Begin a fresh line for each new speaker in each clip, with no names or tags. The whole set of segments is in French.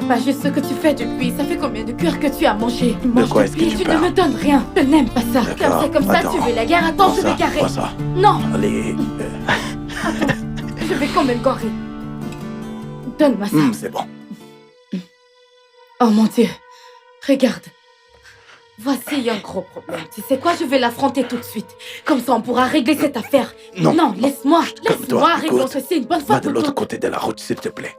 pas juste ce que tu fais depuis. Ça fait combien de cœurs que tu as mangé? Tu manges
quoi est-ce que
depuis,
tu
tu ne
parles?
me donnes rien. Je n'aime pas ça. Comme
D'accord,
c'est comme ça,
attends.
tu veux la guerre. Attends, je vais garer.
Quoi ça?
Non,
Allez,
attends, je vais quand même garer. Donne-moi ça.
c'est bon.
Oh mon Dieu, regarde. Voici un gros problème. Tu sais quoi, je vais l'affronter tout de suite. Comme ça, on pourra régler cette affaire.
Non.
Laisse-moi
Calme-toi,
régler
écoute.
ceci une bonne fois
Va de
pour
l'autre
toutes.
côté de la route, s'il te plaît.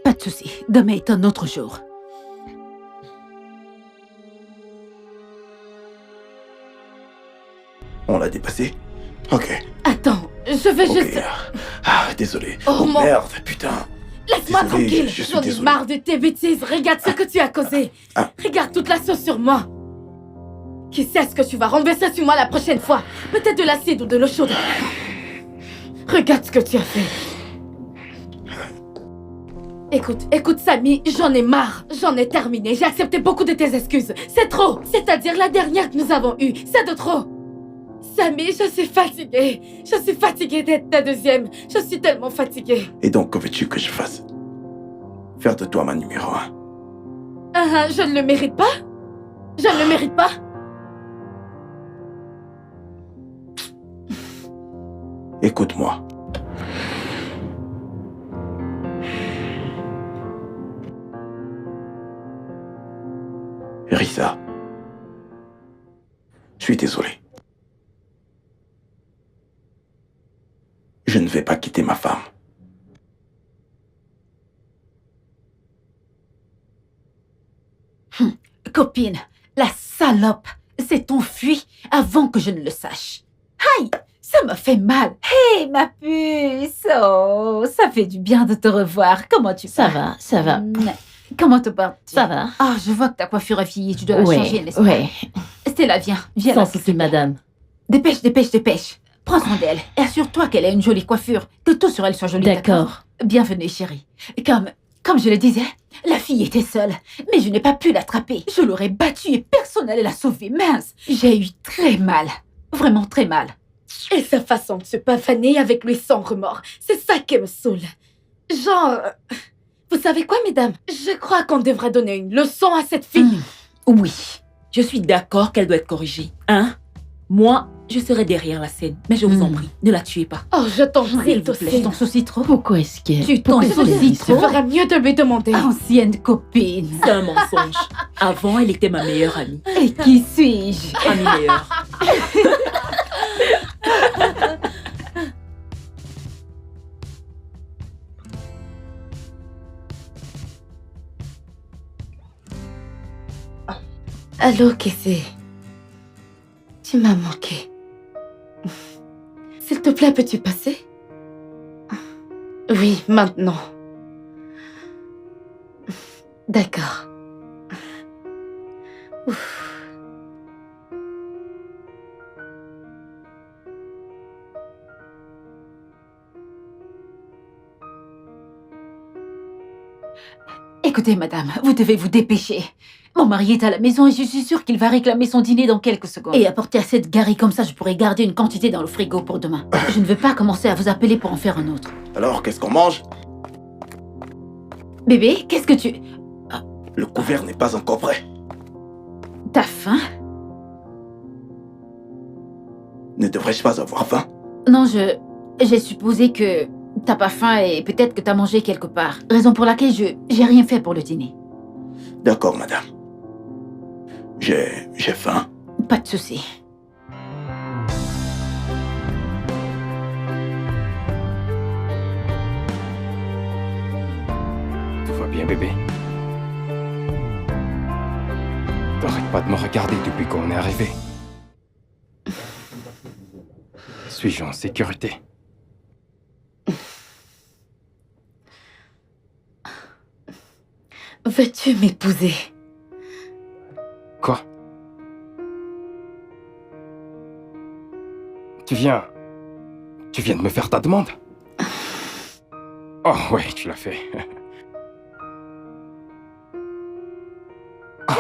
Pas de souci. Demain est un autre jour.
On l'a dépassé? Ok.
Attends, je vais
Ok.
juste...
Désolé.
Oh, mon-
merde, putain.
Laisse-moi
Désolé,
tranquille.
je suis
J'en ai
désolé.
marre de tes bêtises. Regarde ce que tu as causé.
Ah.
Regarde toute la sauce sur moi. Qui sait ce que tu vas renverser sur moi la prochaine fois? Peut-être de l'acide ou de l'eau chaude. Regarde ce que tu as fait. Écoute, Samy, j'en ai marre. J'en ai terminé. J'ai accepté beaucoup de tes excuses. C'est trop. C'est-à-dire la dernière que nous avons eue. C'est de trop. Samy, je suis fatiguée. Je suis fatiguée d'être ta deuxième. Je suis tellement fatiguée.
Et donc, que veux-tu que je fasse? Faire de toi ma numéro 1.
Je ne le mérite pas? Je ne le mérite pas?
Écoute-moi. Rissa. Je suis désolé. Je ne vais pas quitter ma femme.
Copine, la salope s'est enfuie avant que je ne le sache. Aïe, ça m'a fait mal. Hé, ma puce. Oh, ça fait du bien de te revoir. Comment tu
Ça
vas?
va, ça va.
Comment te portes-tu?
Ça va.
Ah, je vois que ta coiffure a vieilli. Tu dois la changer, n'est-ce pas?
ouais.
Stella, viens
Sans
là.
souci, madame.
Dépêche. Prends soin d'elle et assure-toi qu'elle a une jolie coiffure, que tout sur elle soit joli.
D'accord.
Bienvenue, chérie. Comme je le disais, la fille était seule, mais je n'ai pas pu l'attraper. Je l'aurais battue et personne n'allait la sauver. Mince, j'ai eu très mal. Vraiment très mal.
Et sa façon de se pavaner avec lui sans remords, c'est ça qui me saoule. Genre... Vous savez quoi, mesdames? Je crois qu'on devrait donner une leçon à cette fille.
Oui, je suis d'accord qu'elle doit être corrigée. Hein? Moi, je serai derrière la scène. Mais je vous en prie, ne la tuez pas.
Oh, je t'en
S'il
prie,
vous plaît.
Tu t'en soucies trop?
Pourquoi est-ce que...
Tu t'en
Je veux dire,
soucies
tu
trop?
ferais mieux de lui demander.
Ancienne copine.
C'est un mensonge. Avant, elle était ma meilleure amie.
Et qui suis-je?
Amie meilleure.
Allô, Kessé. Tu m'as manqué. S'il te plaît, peux-tu passer? Oui, maintenant. D'accord. Ouf.
Écoutez, madame, vous devez vous dépêcher. Mon mari est à la maison et je suis sûre qu'il va réclamer son dîner dans quelques secondes. Et apporter assez de Gary comme ça, je pourrais garder une quantité dans le frigo pour demain. Je ne veux pas commencer à vous appeler pour en faire un autre.
Alors, qu'est-ce qu'on mange?
Bébé, qu'est-ce que tu...
Le couvert n'est pas encore prêt.
T'as faim?
Ne devrais-je pas avoir faim?
Non, j'ai supposé que t'as pas faim et peut-être que t'as mangé quelque part. Raison pour laquelle j'ai rien fait pour le dîner.
D'accord, madame. J'ai faim.
Pas de souci.
Tout va bien, bébé? T'arrêtes pas de me regarder depuis qu'on est arrivé. Suis-je en sécurité?
Veux-tu m'épouser?
Quoi? Tu viens de me faire ta demande? Oh ouais, tu l'as fait.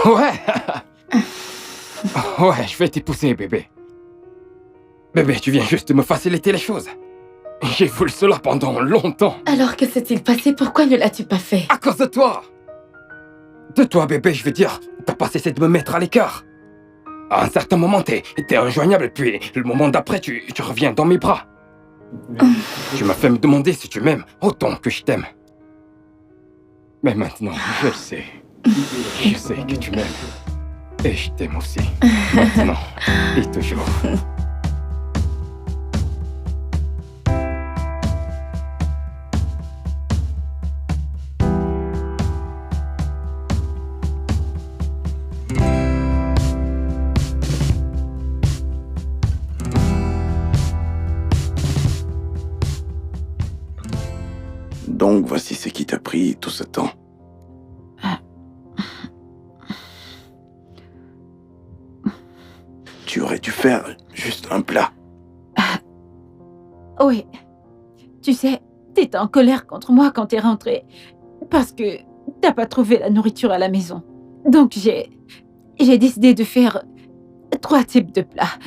Ouais. Ouais, je vais t'épouser, bébé. Bébé, tu viens juste de me faciliter les choses. J'ai voulu cela pendant longtemps.
Alors que s'est-il passé? Pourquoi ne l'as-tu pas fait?
À cause de toi. De toi, bébé, je veux dire. T'as pas cessé de me mettre à l'écart. À un certain moment, t'es injoignable, puis le moment d'après, tu reviens dans mes bras. Tu m'as fait me demander si tu m'aimes autant que je t'aime. Mais maintenant, je le sais. Je sais que tu m'aimes. Et je t'aime aussi. Maintenant et toujours.
Donc voici ce qui t'a pris tout ce temps. Tu aurais dû faire juste un plat.
Oui. Tu sais, t'étais en colère contre moi quand t'es rentrée. Parce que t'as pas trouvé la nourriture à la maison. Donc j'ai décidé de faire 3 types de plats.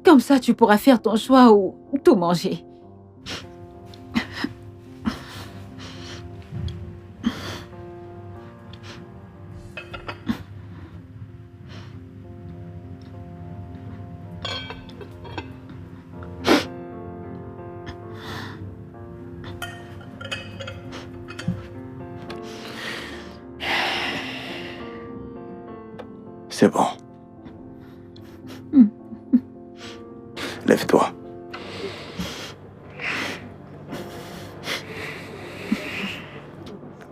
Comme ça, tu pourras faire ton choix ou tout manger.
C'est bon. Lève-toi.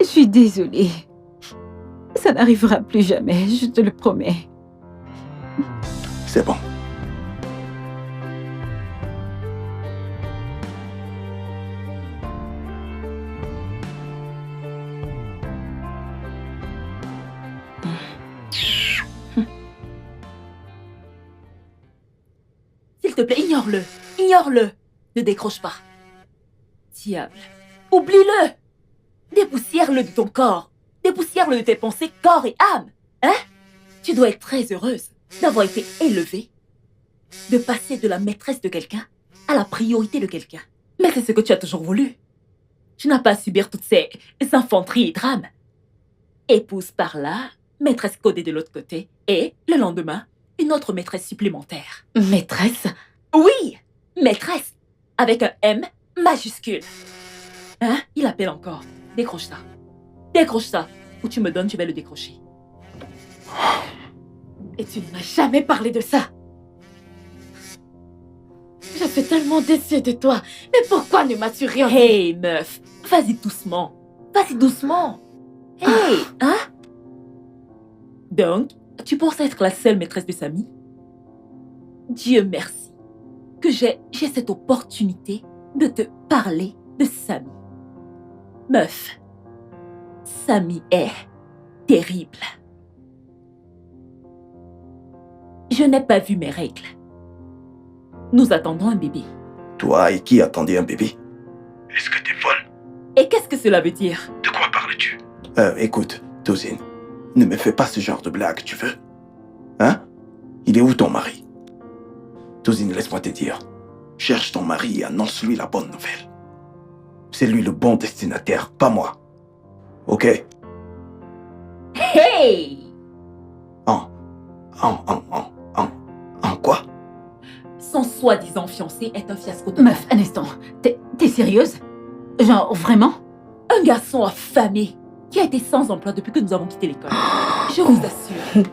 Je suis désolée. Ça n'arrivera plus jamais, je te le promets.
C'est bon.
S'il te plaît, ignore-le. Ignore-le. Ne décroche pas. Diable. Oublie-le. Dépoussière-le de ton corps. Dépoussière-le de tes pensées, corps et âme. Hein? Tu dois être très heureuse d'avoir été élevée, de passer de la maîtresse de quelqu'un à la priorité de quelqu'un. Mais c'est ce que tu as toujours voulu. Tu n'as pas à subir toutes ces infanteries et drames. Épouse par là, maîtresse codée de l'autre côté, et, le lendemain, une autre maîtresse supplémentaire.
Maîtresse?
Oui, maîtresse, avec un M majuscule. Hein? Il appelle encore. Décroche ça. Décroche ça. Ou tu me donnes, je vais le décrocher.
Et tu ne m'as jamais parlé de ça. Je suis tellement déçue de toi. Mais pourquoi ne m'as-tu rien dit?
Hey, meuf, vas-y doucement. Vas-y doucement. Hey, hein? Donc, tu penses être la seule maîtresse de Samy? Dieu merci que j'ai cette opportunité de te parler de Samy. Meuf, Samy est terrible. Je n'ai pas vu mes règles. Nous attendons un bébé.
Toi et qui attendait un bébé? Est-ce que t'es folle?
Et qu'est-ce que cela veut dire?
De quoi parles-tu? Écoute, Tozine, ne me fais pas ce genre de blague, tu veux? Hein? Il est où ton mari? Tozine, laisse-moi te dire. Cherche ton mari et annonce-lui la bonne nouvelle. C'est lui le bon destinataire, pas moi. Ok?
Hey!
En quoi?
Son soi-disant fiancé est un fiasco de
Meuf, un instant. T'es sérieuse? Genre, vraiment?
un garçon affamé qui a été sans emploi depuis que nous avons quitté l'école. Je vous assure,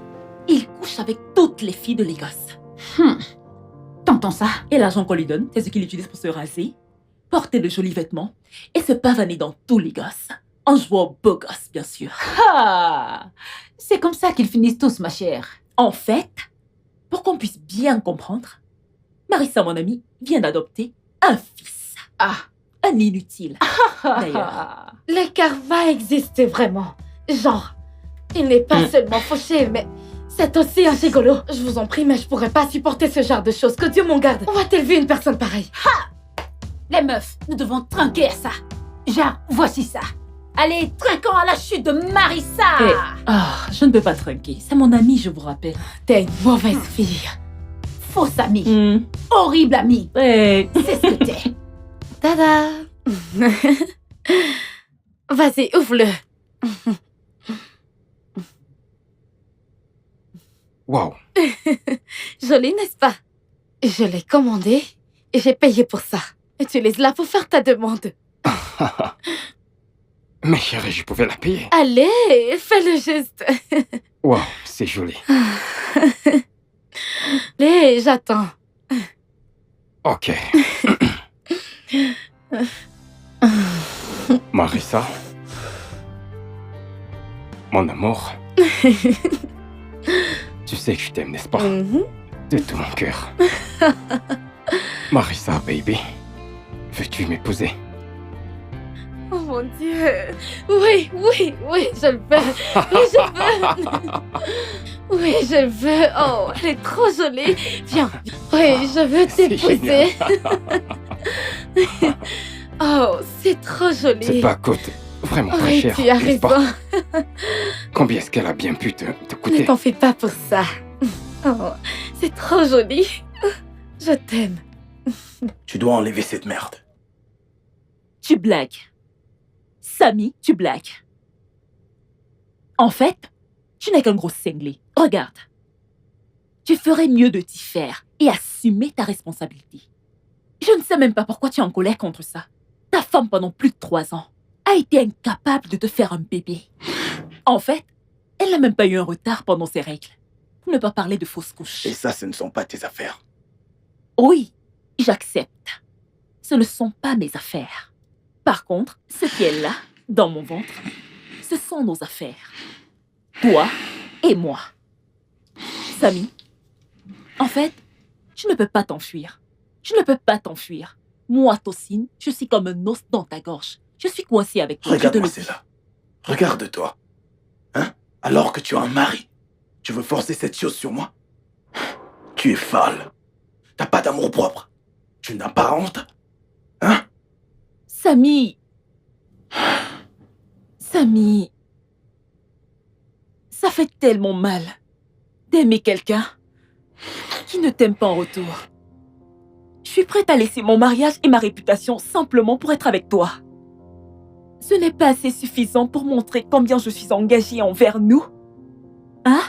il couche avec toutes les filles de Lagos.
T'entends ça?
Et l'argent qu'on lui donne, c'est ce qu'il utilise pour se raser, porter de jolis vêtements et se pavaner dans tout Lagos. En jouant au beau gosse, bien sûr.
Ah! C'est comme ça qu'ils finissent tous, ma chère.
En fait, pour qu'on puisse bien comprendre, Marissa, mon amie, vient d'adopter un fils.
Ah!
Un inutile, d'ailleurs.
Le karma existe vraiment. Genre, il n'est pas seulement fauché, mais c'est aussi un gigolo. Je vous en prie, mais je pourrais pas supporter ce genre de choses. Que Dieu m'en garde. On a-t-il vu une personne pareille?
Les meufs, nous devons trinquer à ça. Genre, voici ça. Allez, trinquons à la chute de Marissa.
Je ne peux pas trinquer. C'est mon ami, je vous rappelle.
T'es une mauvaise fille.
Fausse amie. Horrible amie.
Hey.
C'est ce que t'es.
Tada. Vas-y, ouvre-le.
Waouh.
Joli, n'est-ce pas? Je l'ai commandé et j'ai payé pour ça. Utilise-la pour faire ta demande.
Mais chérie, je pouvais la payer.
Allez, fais le geste.
Waouh, c'est joli.
Allez, j'attends.
Ok. Marissa, mon amour, tu sais que je t'aime, n'est-ce pas? De tout mon cœur. Marissa, baby, veux-tu m'épouser?
Oh mon Dieu. Oui, je le veux. Oui, je veux. Oui, je veux. Oh, elle est trop jolie. Viens. Oui, je veux
C'est
t'épouser. Oh, c'est trop joli.
C'est pas coûte vraiment très
Oui,
cher,
tu as
n'est-ce pas?
raison.
Combien est-ce qu'elle a bien pu te
Ne
coûter?
t'en fais pas pour ça. Oh, c'est trop joli. Je t'aime.
Tu dois enlever cette merde.
Tu blagues. Samy, tu blagues. En fait, tu n'es qu'un gros cinglé. Regarde. Tu ferais mieux de t'y faire et assumer ta responsabilité. Je ne sais même pas pourquoi tu es en colère contre ça. Ta femme, pendant plus de 3 ans, a été incapable de te faire un bébé. En fait, elle n'a même pas eu un retard pendant ses règles. Pour ne pas parler de fausses couches.
Et ça, ce ne sont pas tes affaires.
Oui, j'accepte. Ce ne sont pas mes affaires. Par contre, ce qui est là, dans mon ventre, ce sont nos affaires. Toi et moi. Samy, en fait, tu ne peux pas t'enfuir. Tu ne peux pas t'enfuir. Moi, Tocine, je suis comme un os dans ta gorge. Je suis coincée avec toi.
Regarde-moi,
je te le dis.
c'est là. Regarde-toi. Hein? Alors que tu as un mari, tu veux forcer cette chose sur moi? Tu es folle. T'as pas d'amour propre. Tu n'as pas honte. Hein?
Samy. Samy. Ça fait tellement mal d'aimer quelqu'un qui ne t'aime pas en retour. Je suis prête à laisser mon mariage et ma réputation simplement pour être avec toi. Ce n'est pas assez suffisant pour montrer combien je suis engagée envers nous. Hein?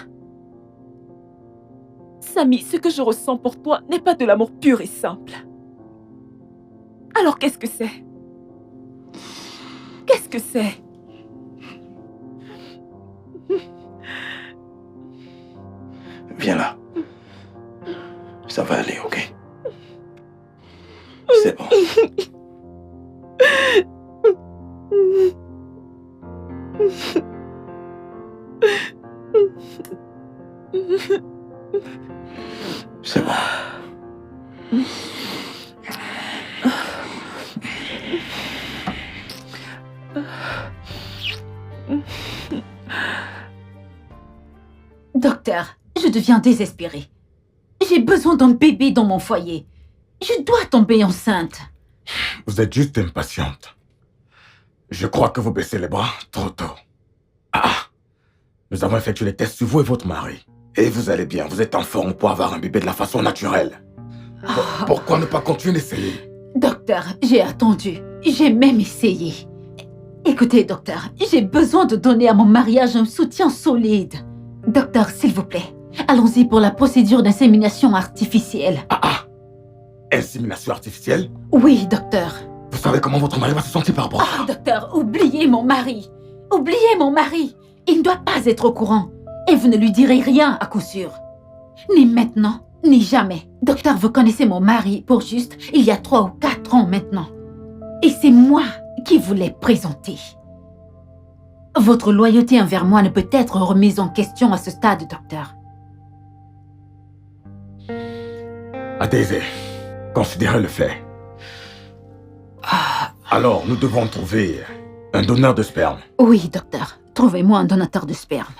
Samy, ce que je ressens pour toi n'est pas de l'amour pur et simple. Alors qu'est-ce que c'est? Qu'est-ce que c'est?
Viens là. Ça va aller, ok? C'est bon. C'est bon.
Docteur, je deviens désespérée. J'ai besoin d'un bébé dans mon foyer. Je dois tomber enceinte.
Vous êtes juste impatiente. Je crois que vous baissez les bras trop tôt. Nous avons effectué les tests sur vous et votre mari. Et vous allez bien, vous êtes en forme pour avoir un bébé de la façon naturelle. Pourquoi ne pas continuer d'essayer?
Docteur, j'ai attendu. J'ai même essayé. Écoutez, docteur, j'ai besoin de donner à mon mariage un soutien solide. Docteur, s'il vous plaît, allons-y pour la procédure d'insémination artificielle.
Insémination artificielle?
Oui, docteur.
Vous savez comment votre mari va se sentir par rapport à ça?
Docteur, oubliez mon mari. Oubliez mon mari. Il ne doit pas être au courant. Et vous ne lui direz rien à coup sûr. Ni maintenant, ni jamais. Docteur, vous connaissez mon mari pour juste il y a 3 ou 4 ans maintenant. Et c'est moi qui vous l'ai présenté. Votre loyauté envers moi ne peut être remise en question à ce stade, docteur.
Daisy, considérez le fait. Alors, nous devons trouver un donneur de sperme.
Oui, docteur. Trouvez-moi un donateur de sperme.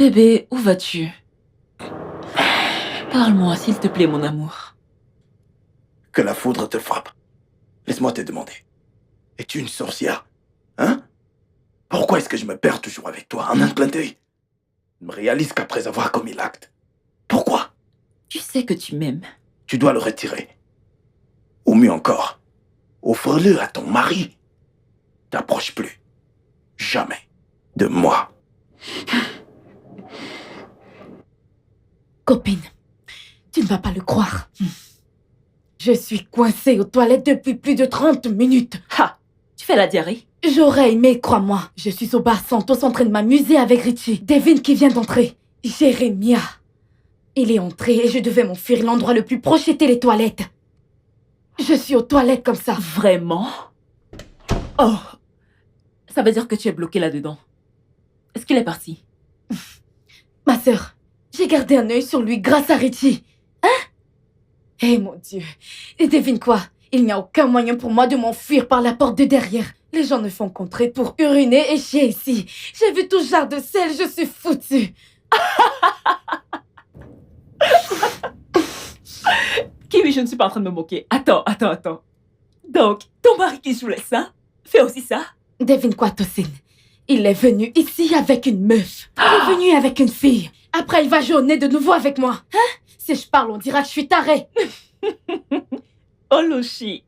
Bébé, où vas-tu? Parle-moi, s'il te plaît, mon amour.
Que la foudre te frappe. Laisse-moi te demander. Es-tu une sorcière? Hein? Pourquoi est-ce que je me perds toujours avec toi en un clin d'œil? Je me réalise qu'après avoir commis l'acte. Pourquoi?
Tu sais que tu m'aimes.
Tu dois le retirer. Ou mieux encore, offre-le à ton mari. T'approche plus. Jamais. De moi.
Copine, tu ne vas pas le croire. Je suis coincée aux toilettes depuis plus de 30 minutes.
Ha! Tu fais la diarrhée?
J'aurais aimé, crois-moi. Je suis au bar Santos en train de m'amuser avec Richie. Devine qui vient d'entrer. Jérémia. Il est entré et je devais m'enfuir. L'endroit le plus proche était les toilettes. Je suis aux toilettes comme ça.
Vraiment? Oh! Ça veut dire que tu es bloqué là-dedans. Est-ce qu'il est parti?
Ma sœur, j'ai gardé un œil sur lui grâce à Richie. Hein? Eh mon Dieu. Et devine quoi? Il n'y a aucun moyen pour moi de m'enfuir par la porte de derrière. Les gens ne font qu'entrer pour uriner et chier ici. J'ai vu tout genre de sel, je suis foutue.
Kiwi, je ne suis pas en train de me moquer. Attends. Donc, ton mari qui joue ça, fait aussi ça?
Devine quoi, Tosin? Il est venu ici avec une meuf. Il est venu avec une fille. Après, il va jaunir de nouveau avec moi. Hein? Si je parle, on dira que je suis tarée.
Oh, Loshi.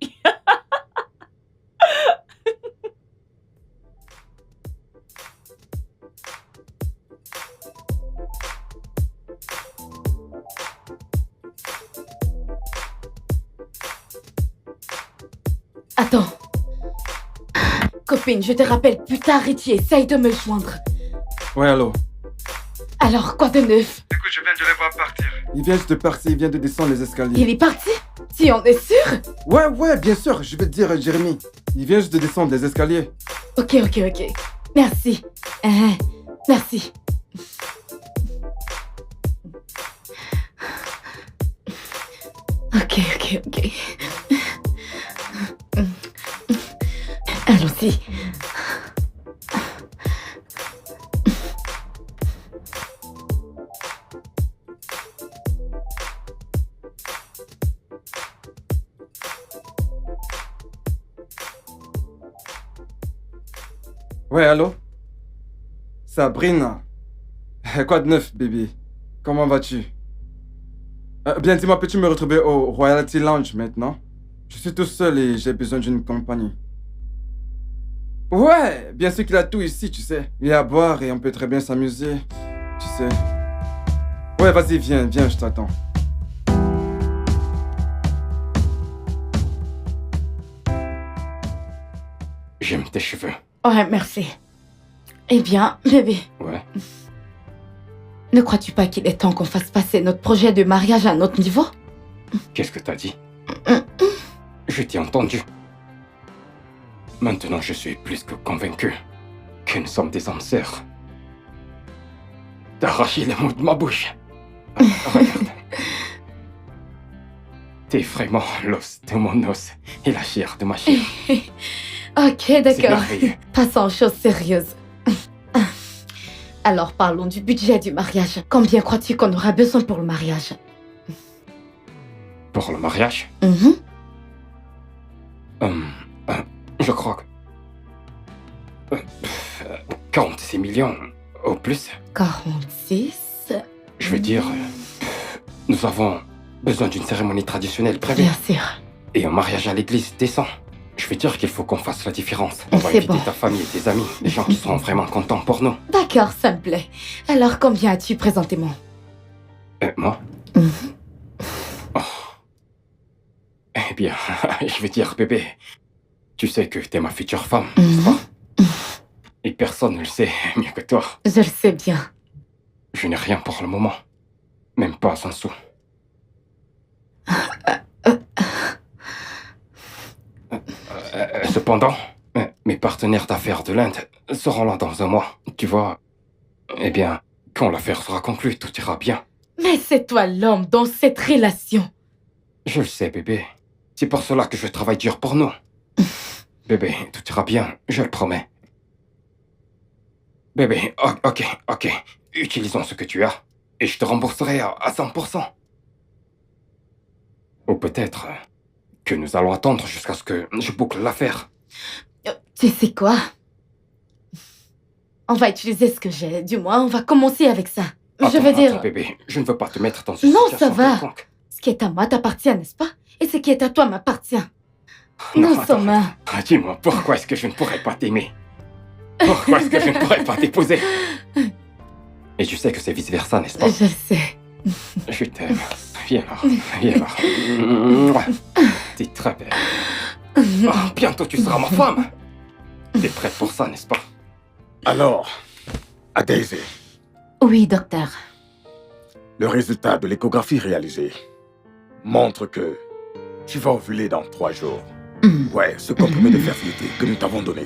Attends. Copine, je te rappelle plus tard, Richie, essaye de me joindre.
Ouais, allô.
Alors, quoi de neuf?
Écoute, je viens de les voir partir. Il vient juste de partir, il vient de descendre les escaliers.
Il est parti? Tu en es sûr?
Ouais, bien sûr, je vais te dire, Jérémy. Il vient juste de descendre les escaliers.
Ok. Merci. Merci. Ok. Allons-y.
Ouais, allô? Sabrina. Quoi de neuf, bébé? Comment vas-tu? Bien, dis-moi, peux-tu me retrouver au Royalty Lounge maintenant? Je suis tout seul et j'ai besoin d'une compagnie. Ouais, bien sûr qu'il a tout ici, tu sais. Il y a à boire et on peut très bien s'amuser, tu sais. Ouais, vas-y, viens, je t'attends.
J'aime tes cheveux.
Ouais, merci. Eh bien, bébé.
Ouais.
Ne crois-tu pas qu'il est temps qu'on fasse passer notre projet de mariage à un autre niveau?
Qu'est-ce que t'as dit? Je t'ai entendu. Maintenant, je suis plus que convaincu que nous sommes des âmes sœurs. T'as arraché les mots de ma bouche. Regarde. T'es vraiment l'os de mon os et la chair de ma chair.
Ok,
C'est
d'accord.
merveilleux.
Passons aux choses sérieuses. Alors, parlons du budget du mariage. Combien crois-tu qu'on aura besoin pour le mariage?
Pour le mariage,
Mhm.
je crois que... 46 millions au plus.
46.
Je veux dire, nous avons besoin d'une cérémonie traditionnelle prévue
Bien sûr.
et un mariage à l'église décent. Je veux dire qu'il faut qu'on fasse la différence. On va
C'est
inviter
bon.
ta famille et tes amis, des gens qui seront vraiment contents pour nous.
D'accord, ça me plaît. Alors, combien as-tu présentément?
Moi
Mhm.
Oh. Eh bien, je veux dire, bébé, tu sais que t'es ma future femme, n'est-ce
Mhm.
pas? Et personne ne le sait mieux que toi.
Je le sais bien.
Je n'ai rien pour le moment. Même pas un sou. Cependant, mes partenaires d'affaires de l'Inde seront là dans un mois. Tu vois, eh bien, quand l'affaire sera conclue, tout ira bien.
Mais c'est toi l'homme dans cette relation.
Je le sais, bébé. C'est pour cela que je travaille dur pour nous. Bébé, tout ira bien, je le promets. Bébé, ok. utilisons ce que tu as et je te rembourserai à 100%. Ou peut-être que nous allons attendre jusqu'à ce que je boucle l'affaire.
Tu sais quoi? On va utiliser ce que j'ai. Du moins, on va commencer avec ça. Je veux dire...
Attends, bébé, je ne veux pas te mettre dans une
Non,
situation
ça va.
quelconque.
Ce qui est à moi t'appartient, n'est-ce pas? Et ce qui est à toi m'appartient.
Non,
Nous
attends,
sommes un.
Dis-moi, pourquoi est-ce que je ne pourrais pas t'aimer? Pourquoi est-ce que je ne pourrais pas t'épouser? Et tu sais que c'est vice-versa, n'est-ce pas?
Je sais.
Je t'aime. Viens là, viens là. Mouah. T'es très belle. Oh, bientôt tu seras ma femme. T'es prête pour ça, n'est-ce pas?
Alors, à Daisy,
Oui, docteur.
le résultat de l'échographie réalisée montre que tu vas ovuler dans 3 jours. Ouais, ce comprimé de fertilité que nous t'avons donné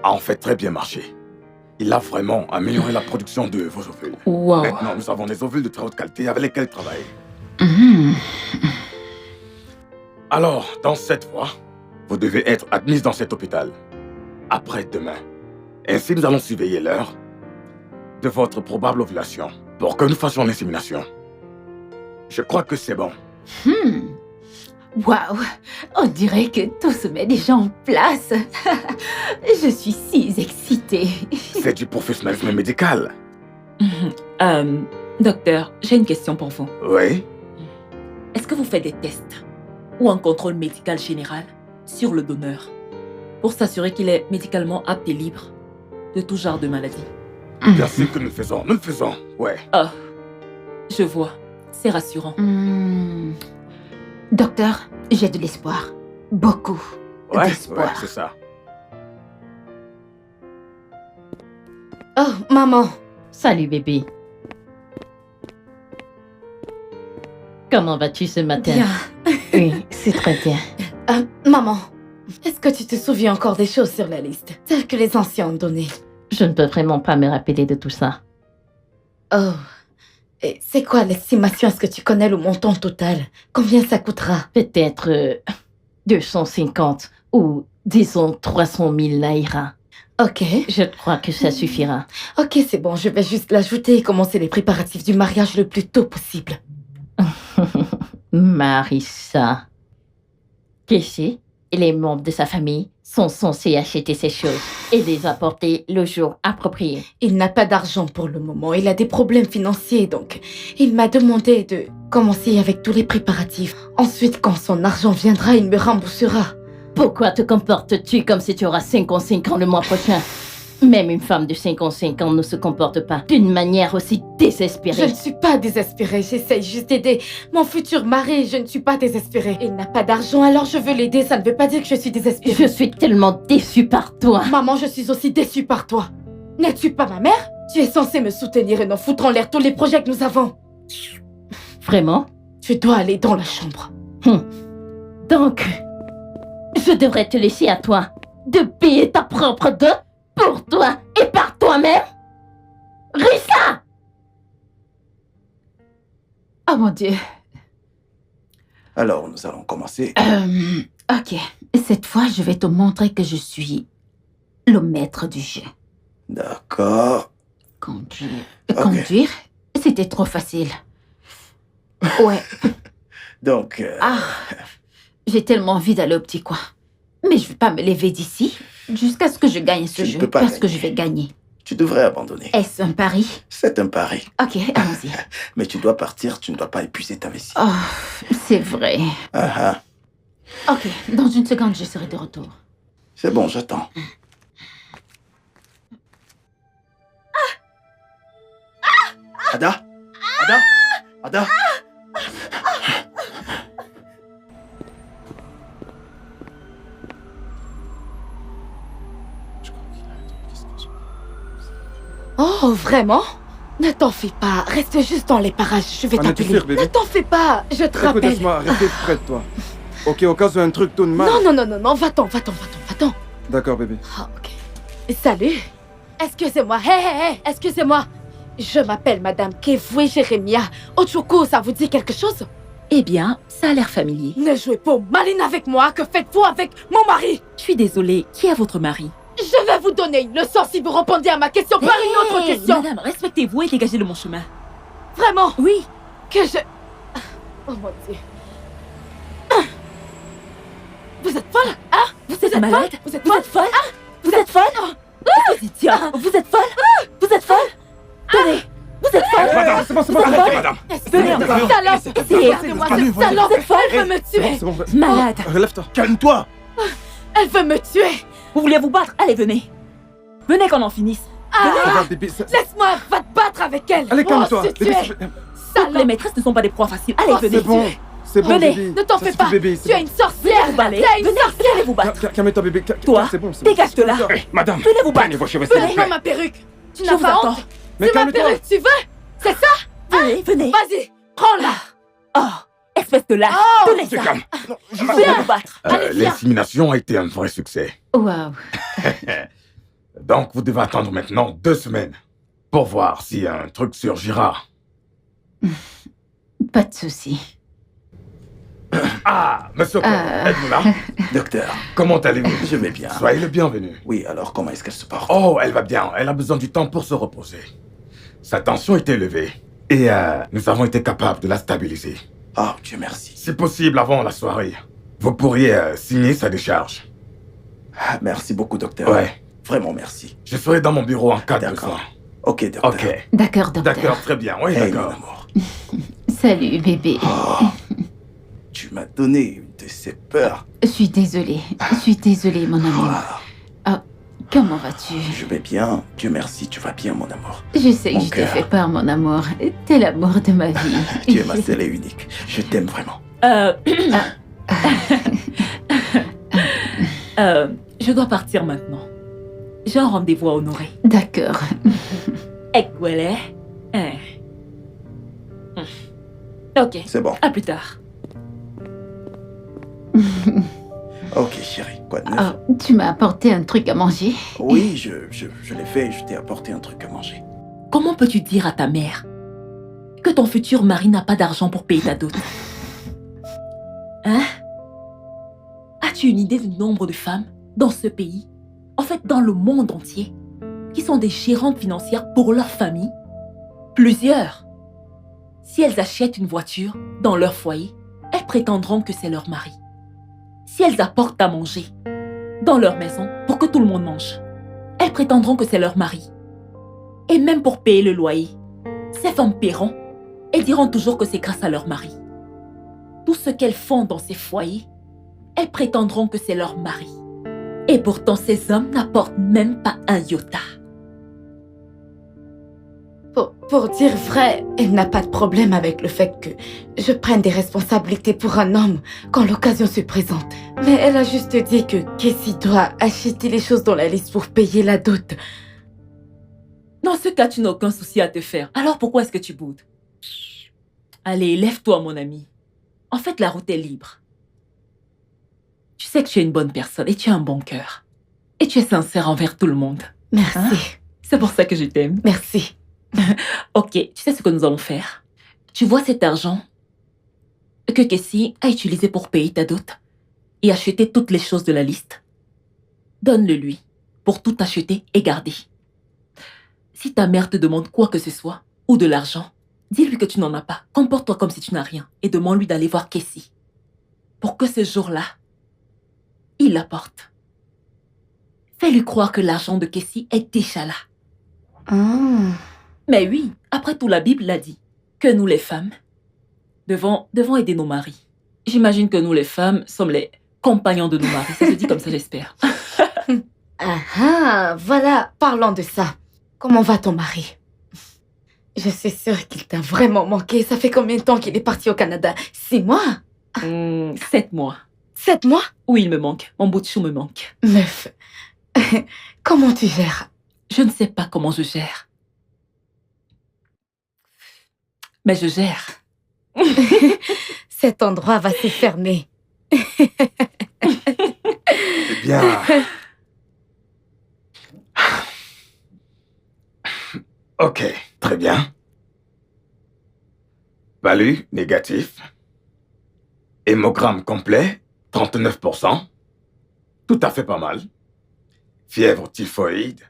a en fait très bien marché. Il a vraiment amélioré la production de vos ovules.
Wow.
Maintenant, nous avons des ovules de très haute qualité avec lesquels travailler. Alors, dans cette voie, vous devez être admise dans cet hôpital après-demain. Ainsi, nous allons surveiller l'heure de votre probable ovulation pour que nous fassions l'insémination. Je crois que c'est bon.
Waouh, on dirait que tout se met déjà en place. Je suis si excitée.
C'est du professionnalisme médical.
Docteur, j'ai une question pour vous.
Oui.
Est-ce que vous faites des tests ou un contrôle médical général sur le donneur pour s'assurer qu'il est médicalement apte et libre de tout genre de maladie?
Bien sûr que nous le faisons. Nous le faisons. Ouais.
Ah, je vois. C'est rassurant.
Docteur, j'ai de l'espoir. Beaucoup
Ouais,
d'espoir.
c'est ça.
Oh, maman.
Salut bébé. Comment vas-tu ce matin?
Bien.
Oui, c'est très bien.
Maman, est-ce que tu te souviens encore des choses sur la liste, telles que les anciens ont données?
Je ne peux vraiment pas me rappeler de tout ça.
Oh. Et c'est quoi l'estimation? Est-ce que tu connais le montant total? Combien ça coûtera?
Peut-être 250 ou disons 300 000 naira.
Ok.
Je crois que ça suffira.
Ok, c'est bon, je vais juste l'ajouter et commencer les préparatifs du mariage le plus tôt possible.
Marissa. Kessie et les membres de sa famille sont censés acheter ces choses et les apporter le jour approprié.
Il n'a pas d'argent pour le moment, il a des problèmes financiers, donc il m'a demandé de commencer avec tous les préparatifs. Ensuite, quand son argent viendra, il me remboursera.
Pourquoi te comportes-tu comme si tu auras 55 ans le mois prochain? Même une femme de 55 ans ne se comporte pas d'une manière aussi
Je
désespérée.
ne suis pas désespérée, j'essaye juste d'aider mon futur mari, je ne suis pas désespérée. Il n'a pas d'argent, alors je veux l'aider, ça ne veut pas dire que je suis désespérée.
Je suis tellement déçue par toi.
Maman, je suis aussi déçue par toi. N'es-tu pas ma mère? Tu es censée me soutenir et non foutre en l'air tous les projets que nous avons.
Vraiment?
Tu dois aller dans la chambre.
Donc, je devrais te laisser à toi de payer ta propre dot pour toi et par toi-même? Rissa!
Oh mon Dieu.
Alors, nous allons commencer.
Ok. Cette fois, je vais te montrer que je suis le maître du jeu.
D'accord.
Conduire.
Ok.
Conduire, c'était trop facile. Ouais.
Donc,
J'ai tellement envie d'aller au petit coin. Mais je vais pas me lever d'ici jusqu'à ce que je gagne ce
Tu ne
jeu.
peux pas
Parce que
gagner.
je vais gagner.
tu devrais abandonner.
Est-ce un pari?
C'est un pari.
Ok, allons-y.
Mais tu dois partir, tu ne dois pas épuiser ta vessie.
Oh, c'est vrai.
Ah ah.
Ok, dans une seconde, je serai de retour.
C'est bon, j'attends. Ada? Ada? Ada?
Oh, vraiment? Ne t'en fais pas, reste juste dans les parages, je vais
On est
t'appeler.
sûr, bébé.
Ne t'en fais pas, je te
Écoute,
rappelle.
laisse-moi rester près de toi. Ok, au cas où un truc tourne mal.
Non, va-t'en.
D'accord, bébé.
Ah, ok. Salut. Excusez-moi, hé, excusez-moi. Je m'appelle Madame Kevoué Jérémia. Ochuku, ça vous dit quelque chose?
Eh bien, ça a l'air familier.
Ne jouez pas aux malines avec moi, que faites-vous avec mon mari?
Je suis désolée, qui est votre mari?
Je vais vous donner une leçon si vous répondez à ma question par une autre question.
Madame, respectez-vous et dégagez de mon chemin.
Vraiment?
Oui.
Que je... Oh mon Dieu. Vous êtes folle? Hein?
Vous êtes malade?
Vous êtes
Vous êtes folle? Vous êtes folle? Tiens, vous êtes folle? Vous êtes folle? Tenez, vous êtes folle?
Madame,
C'est bon, c'est bon,
arrêtez, madame.
Venez encore.
Salope! Regardez-moi cette salope!
Vous êtes folle?
Elle veut me tuer!
C'est bon.
Malade.
Relève-toi.
Calme-toi.
Elle veut me tuer!
Vous voulez vous battre? Allez, venez. Venez qu'on en finisse.
Ah!
Regarde, bébé.
Laisse-moi, va te battre avec elle!
Allez, calme-toi.
Oh,
Bébé,
tu es
s'il te plaît.
Les
salope!
maîtresses ne sont pas des proies faciles. Allez,
Oh,
venez.
C'est bon. C'est bon,
Venez,
bébé.
Ne t'en
Ça
fais
suffit,
pas!
bébé, c'est
Tu es
bon.
une sorcière!
Vous allez.
Tu es une
Venez,
sorcière!
allez vous battre.
Calme-toi, bébé.
Toi,
c'est bon, c'est bon.
dégage de là.
Eh, madame,
Venez vous battre.
prenez vos cheveux, s'il vous
Donne-moi
plaît.
ma perruque! Tu
Je
n'as
vous
pas
attends.
honte?
Mais
C'est ma
calme-toi.
perruque, tu veux? C'est ça?
Venez, venez.
Vas-y, prends-la!
Oh, espèce de lâche.
Oh,
Tenez
C'est
ça.
calme.
Venez vous battre.
Allez, viens.
L'insémination a été un vrai succès.
Waouh.
Donc, vous devez attendre maintenant 2 semaines pour voir si un truc surgira.
Pas de souci.
Ah, monsieur Cole, êtes-vous là?
Docteur,
Comment allez-vous?
je vais bien.
Soyez le bienvenu.
Oui, alors comment est-ce qu'elle se porte?
Oh, elle va bien. Elle a besoin du temps pour se reposer. Sa tension est élevée. Et nous avons été capables de la stabiliser.
Oh, Dieu merci.
Si possible, avant la soirée, vous pourriez signer sa décharge.
Ah, merci beaucoup, docteur.
Ouais.
Vraiment merci.
Je serai dans mon bureau en cas de
D'accord.
besoin.
Ok, docteur.
Ok.
D'accord, docteur.
D'accord, très bien. Oui,
Hey, mon
d'accord.
amour.
Salut, bébé.
Oh, tu m'as donné une de ces peurs.
Je suis désolée. Je suis désolée, mon amour.
Ah,
Comment vas-tu?
je vais bien. Dieu merci, tu vas bien, mon amour.
Je sais que
Mon
je t'ai
cœur.
fait peur, mon amour. T'es l'amour de ma vie.
Tu es ma seule et unique. Je t'aime vraiment.
Je dois partir maintenant. J'ai un rendez-vous à honorer.
D'accord.
Ekwele. Ok,
C'est bon.
à plus tard.
Ok, chérie. Quoi de neuf?
Oh, tu m'as apporté un truc à manger?
Oui, je l'ai fait. Je t'ai apporté un truc à manger.
Comment peux-tu dire à ta mère que ton futur mari n'a pas d'argent pour payer ta dot? Hein? As-tu une idée du nombre de femmes dans ce pays, en fait dans le monde entier, qui sont des gérantes financières pour leur famille? Plusieurs. Si elles achètent une voiture dans leur foyer, elles prétendront que c'est leur mari. Si elles apportent à manger dans leur maison pour que tout le monde mange, elles prétendront que c'est leur mari. Et même pour payer le loyer, ces femmes paieront et diront toujours que c'est grâce à leur mari. Tout ce qu'elles font dans ces foyers, elles prétendront que c'est leur mari. Et pourtant, ces hommes n'apportent même pas un iota.
Pour dire vrai, elle n'a pas de problème avec le fait que je prenne des responsabilités pour un homme quand l'occasion se présente. Mais elle a juste dit que Casey doit acheter les choses dans la liste pour payer la dot.
Dans ce cas, tu n'as aucun souci à te faire. Alors pourquoi est-ce que tu boudes? Allez, lève-toi, mon ami. En fait, la route est libre. Tu sais que tu es une bonne personne et tu as un bon cœur. Et tu es sincère envers tout le monde.
Merci.
Hein? C'est pour ça que je t'aime.
Merci.
Ok, tu sais ce que nous allons faire? Tu vois cet argent que Casey a utilisé pour payer ta dot et acheter toutes les choses de la liste? Donne-le lui pour tout acheter et garder. Si ta mère te demande quoi que ce soit ou de l'argent, dis-lui que tu n'en as pas. Comporte-toi comme si tu n'as rien et demande-lui d'aller voir Casey pour que ce jour-là, il l'apporte. Fais-lui croire que l'argent de Casey est déjà là.
Ah.
Mais oui, après tout, la Bible l'a dit, que nous les femmes devons aider nos maris. J'imagine que nous les femmes sommes les compagnons de nos maris. Ça se dit comme ça, j'espère.
Ah, voilà, parlons de ça. Comment va ton mari? Je suis sûre qu'il t'a vraiment manqué. Ça fait combien de temps qu'il est parti au Canada? 6 mois?
7 mois.
7 mois?
Oui, il me manque. Mon bout de chou me manque.
Meuf, comment tu gères?
Je ne sais pas comment je gère. Mais je gère.
Cet endroit va se fermer.
Eh bien... Ok, très bien. Palu, négatif. Hémogramme complet, 39%. Tout à fait pas mal. Fièvre typhoïde,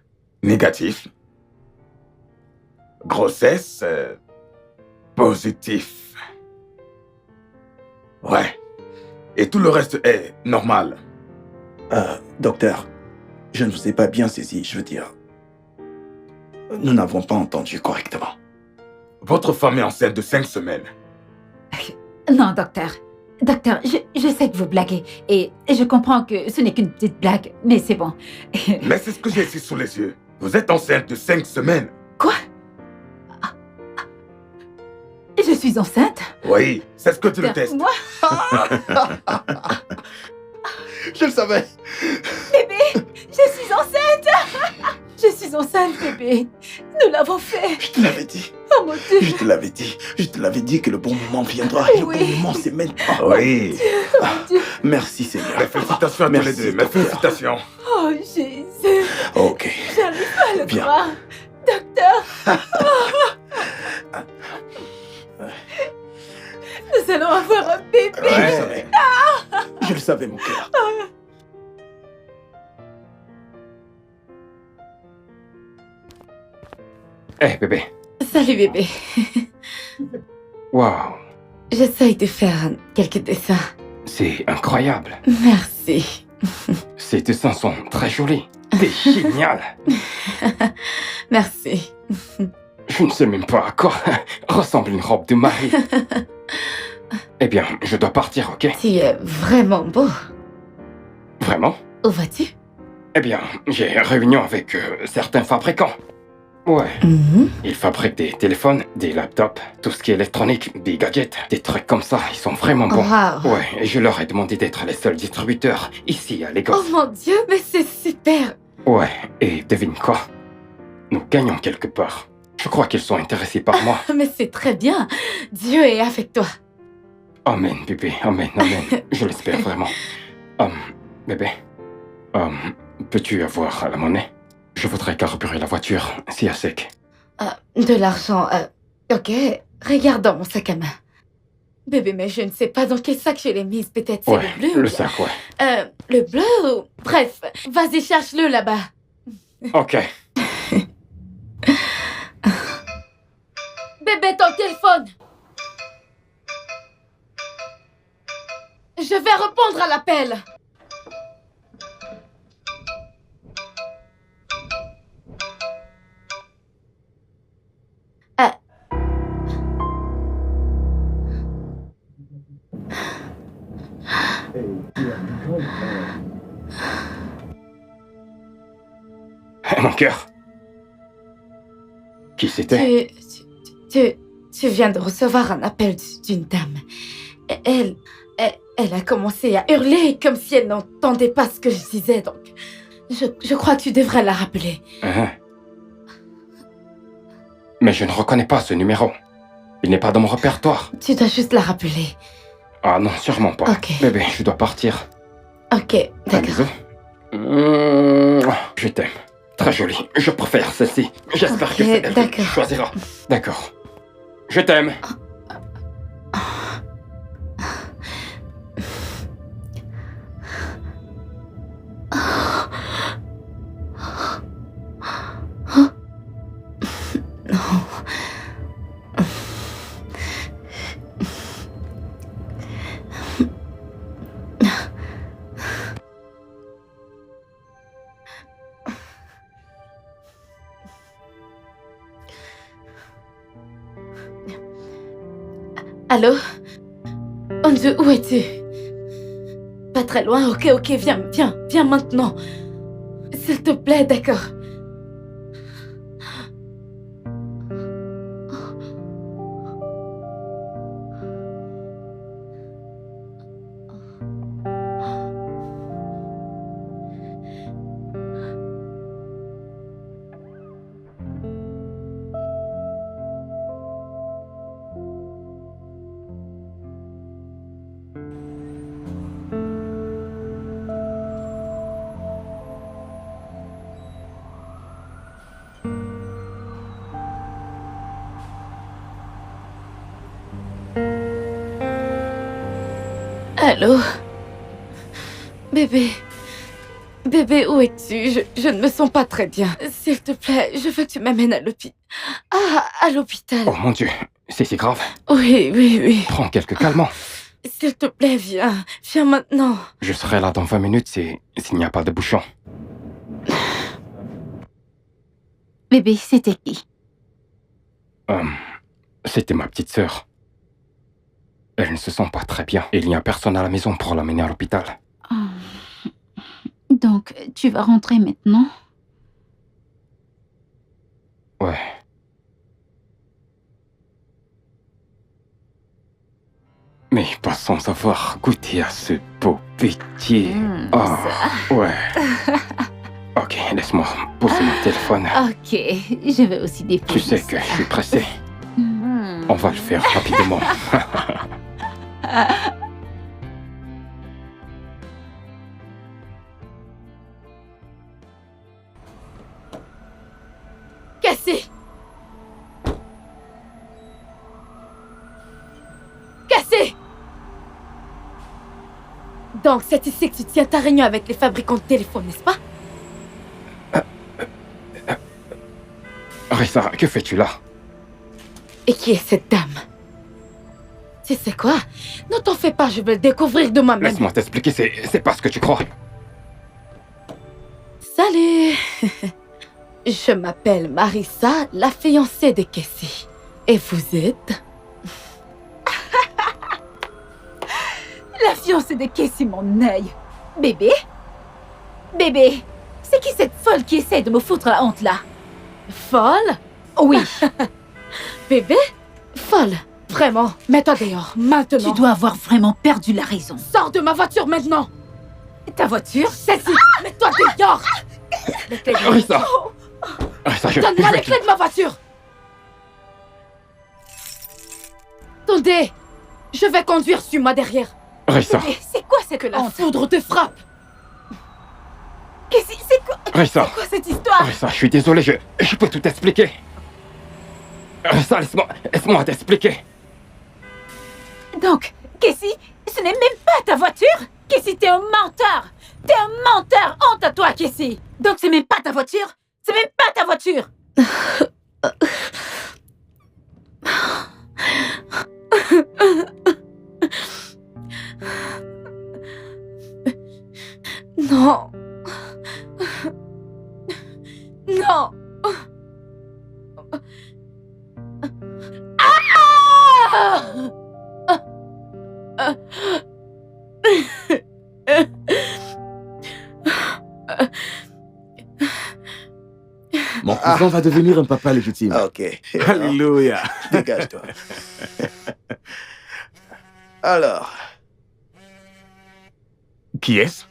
négatif. Grossesse, positif. Ouais. Et tout le reste est normal.
Docteur, je ne vous ai pas bien saisi, je veux dire. Nous n'avons pas entendu correctement.
Votre femme est enceinte de 5 semaines.
Non, docteur. Docteur, je sais que vous blaguez. Et je comprends que ce n'est qu'une petite blague, mais c'est bon.
Mais c'est ce que j'ai ici sous les yeux. Vous êtes enceinte de 5 semaines.
Quoi? Je suis enceinte?
Oui, c'est ce que tu le testes.
Moi?
Je le savais.
Bébé, je suis enceinte! Je suis enceinte, bébé. Nous l'avons fait.
Je te l'avais dit.
Oh mon Dieu.
Je te l'avais dit. Je te l'avais dit que le bon moment viendra. Et
Oui.
le bon moment, c'est maintenant.
Oui.
Merci, Seigneur.
Mes félicitations à tous les deux. Mes
docteur.
félicitations.
Oh Jésus.
Ok.
J'arrive pas à le
Bien.
croire. Docteur. Nous allons avoir un bébé.
Je le savais. Je le savais, mon cœur.
Eh bébé.
Salut bébé.
Waouh.
J'essaye de faire quelques dessins.
C'est incroyable.
Merci.
Ces dessins sont très jolis. T'es génial.
Merci.
Je ne sais même pas à quoi ressemble une robe de mari. Eh bien, je dois partir, ok?
Tu es vraiment beau.
Vraiment?
Où vas-tu?
Eh bien, j'ai réunion avec certains fabricants. Ouais. Ils fabriquent des téléphones, des laptops, tout ce qui est électronique, des gadgets, des trucs comme ça. Ils sont vraiment bons.
Wow.
Ouais, et je leur ai demandé d'être les seuls distributeurs ici à Lagos.
Oh mon Dieu, mais c'est super.
Ouais, et devine quoi? Nous gagnons quelque part. Je crois qu'ils sont intéressés par moi.
Mais c'est très bien. Dieu est avec toi.
Amen, bébé, amen, amen. Je l'espère vraiment. Bébé, peux-tu avoir la monnaie? Je voudrais carburer la voiture, si à sec.
De l'argent. Ok, regarde dans mon sac à main. Bébé, mais je ne sais pas dans quel sac je l'ai mise. Peut-être c'est
Ouais,
le bleu. ou
le
bien-
sac, ouais.
Le bleu ou... Bref, vas-y, cherche-le là-bas.
Ok.
Bébé, ton téléphone. Je vais répondre à l'appel.
Mon cœur. Qui c'était?
Tu viens de recevoir un appel d'une dame. Elle a commencé à hurler comme si elle n'entendait pas ce que je disais, donc je crois que tu devrais la rappeler.
Mais je ne reconnais pas ce numéro. Il n'est pas dans mon répertoire.
Tu dois juste la rappeler.
Ah non, sûrement pas.
Ok.
Bébé, je dois partir.
Ok,
Un
d'accord.
bisou. Je t'aime. Très jolie. Je préfère celle-ci. J'espère
Ok,
que c'est elle
d'accord.
qui choisira. D'accord. Je t'aime.
Allô? Anju, où es-tu? Pas très loin, ok, viens maintenant. S'il te plaît, d'accord. Allô? Bébé, Bébé, où es-tu? Je ne me sens pas très bien. S'il te plaît, je veux que tu m'amènes à l'hôpital. Ah, à l'hôpital.
Oh mon Dieu, c'est si grave.
Oui, oui, oui.
Prends quelques calmants.
S'il te plaît, viens. Viens maintenant.
Je serai là dans 20 minutes s'il n'y a pas de bouchon.
Bébé, c'était qui?
C'était ma petite sœur. Elle ne se sent pas très bien. Et il n'y a personne à la maison pour l'amener à l'hôpital.
Donc, tu vas rentrer maintenant?
Ouais. Mais pas sans avoir goûté à ce beau pétier. Ouais. Ok, laisse-moi poser mon téléphone.
Ok, je vais aussi déposer.
Tu sais que je suis pressé. On va le faire rapidement.
Cassie! Cassie! Donc, c'est ici que tu tiens ta réunion avec les fabricants de téléphones, n'est-ce pas?
Rissa, que fais-tu là?
Et qui est cette dame? Tu sais quoi? Ne t'en fais pas, je vais le découvrir de moi-même.
Laisse-moi t'expliquer, c'est pas ce que tu crois.
Salut! Je m'appelle Marissa, la fiancée de Cassie. Et vous êtes?
La fiancée de Cassie, mon œil. Bébé? Bébé, c'est qui cette folle qui essaie de me foutre la honte là?
Folle?
Oui.
Bébé? Folle? Vraiment? Mets-toi dehors, maintenant.
Tu dois avoir vraiment perdu la raison.
Sors de ma voiture maintenant!
Ta voiture?
Celle-ci! Mets-toi dehors! Les clés de...
Rissa! Rissa,
Donne-moi les clés de ma voiture! Attendez! Je vais conduire, suis-moi derrière.
Rissa!
Bébé, c'est quoi cette
Que la
honte?
foudre te frappe!
Cassie, c'est quoi?
Rissa!
C'est quoi cette histoire?
Rissa, je suis désolé, je peux tout expliquer. Rissa, laisse-moi t'expliquer.
Donc, Cassie, ce n'est même pas ta voiture? Cassie, t'es un menteur! T'es un menteur! Honte à toi, Cassie! Donc c'est même pas ta voiture? C'est même pas ta voiture!
Non! Non!
Mon cousin va devenir un papa légitime.
Ok.
Alléluia.
Dégage-toi. Alors,
Qui est-ce?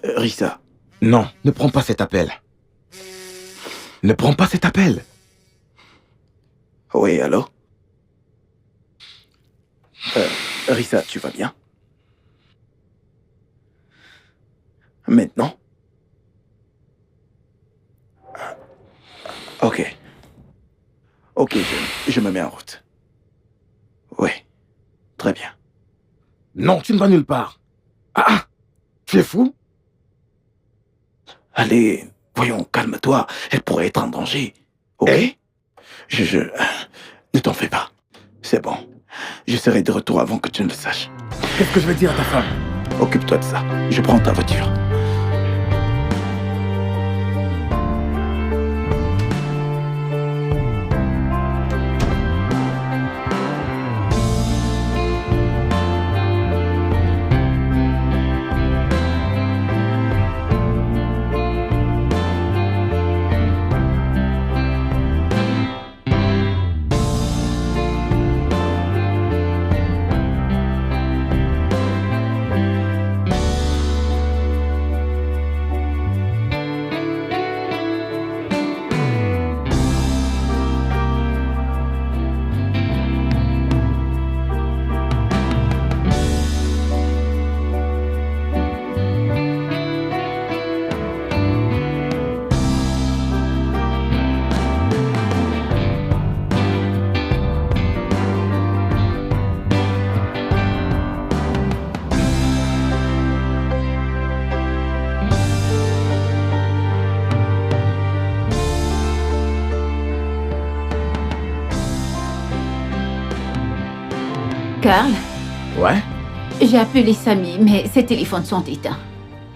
Rissa,
Non, ne prends pas cet appel. Ne prends pas cet appel.
oui, allô? Rissa, tu vas bien? Maintenant? Ok. Ok, je me mets en route. Oui, très bien.
Non, tu ne vas nulle part. Ah! Tu es fou?
Allez, voyons, calme-toi. Elle pourrait être en danger. Ok? Ne t'en fais pas. C'est bon. Je serai de retour avant que tu ne le saches.
Qu'est-ce que je vais dire à ta femme?
Occupe-toi de ça. Je prends ta voiture.
Carl,
Ouais?
j'ai appelé Samy, mais ses téléphones sont éteints.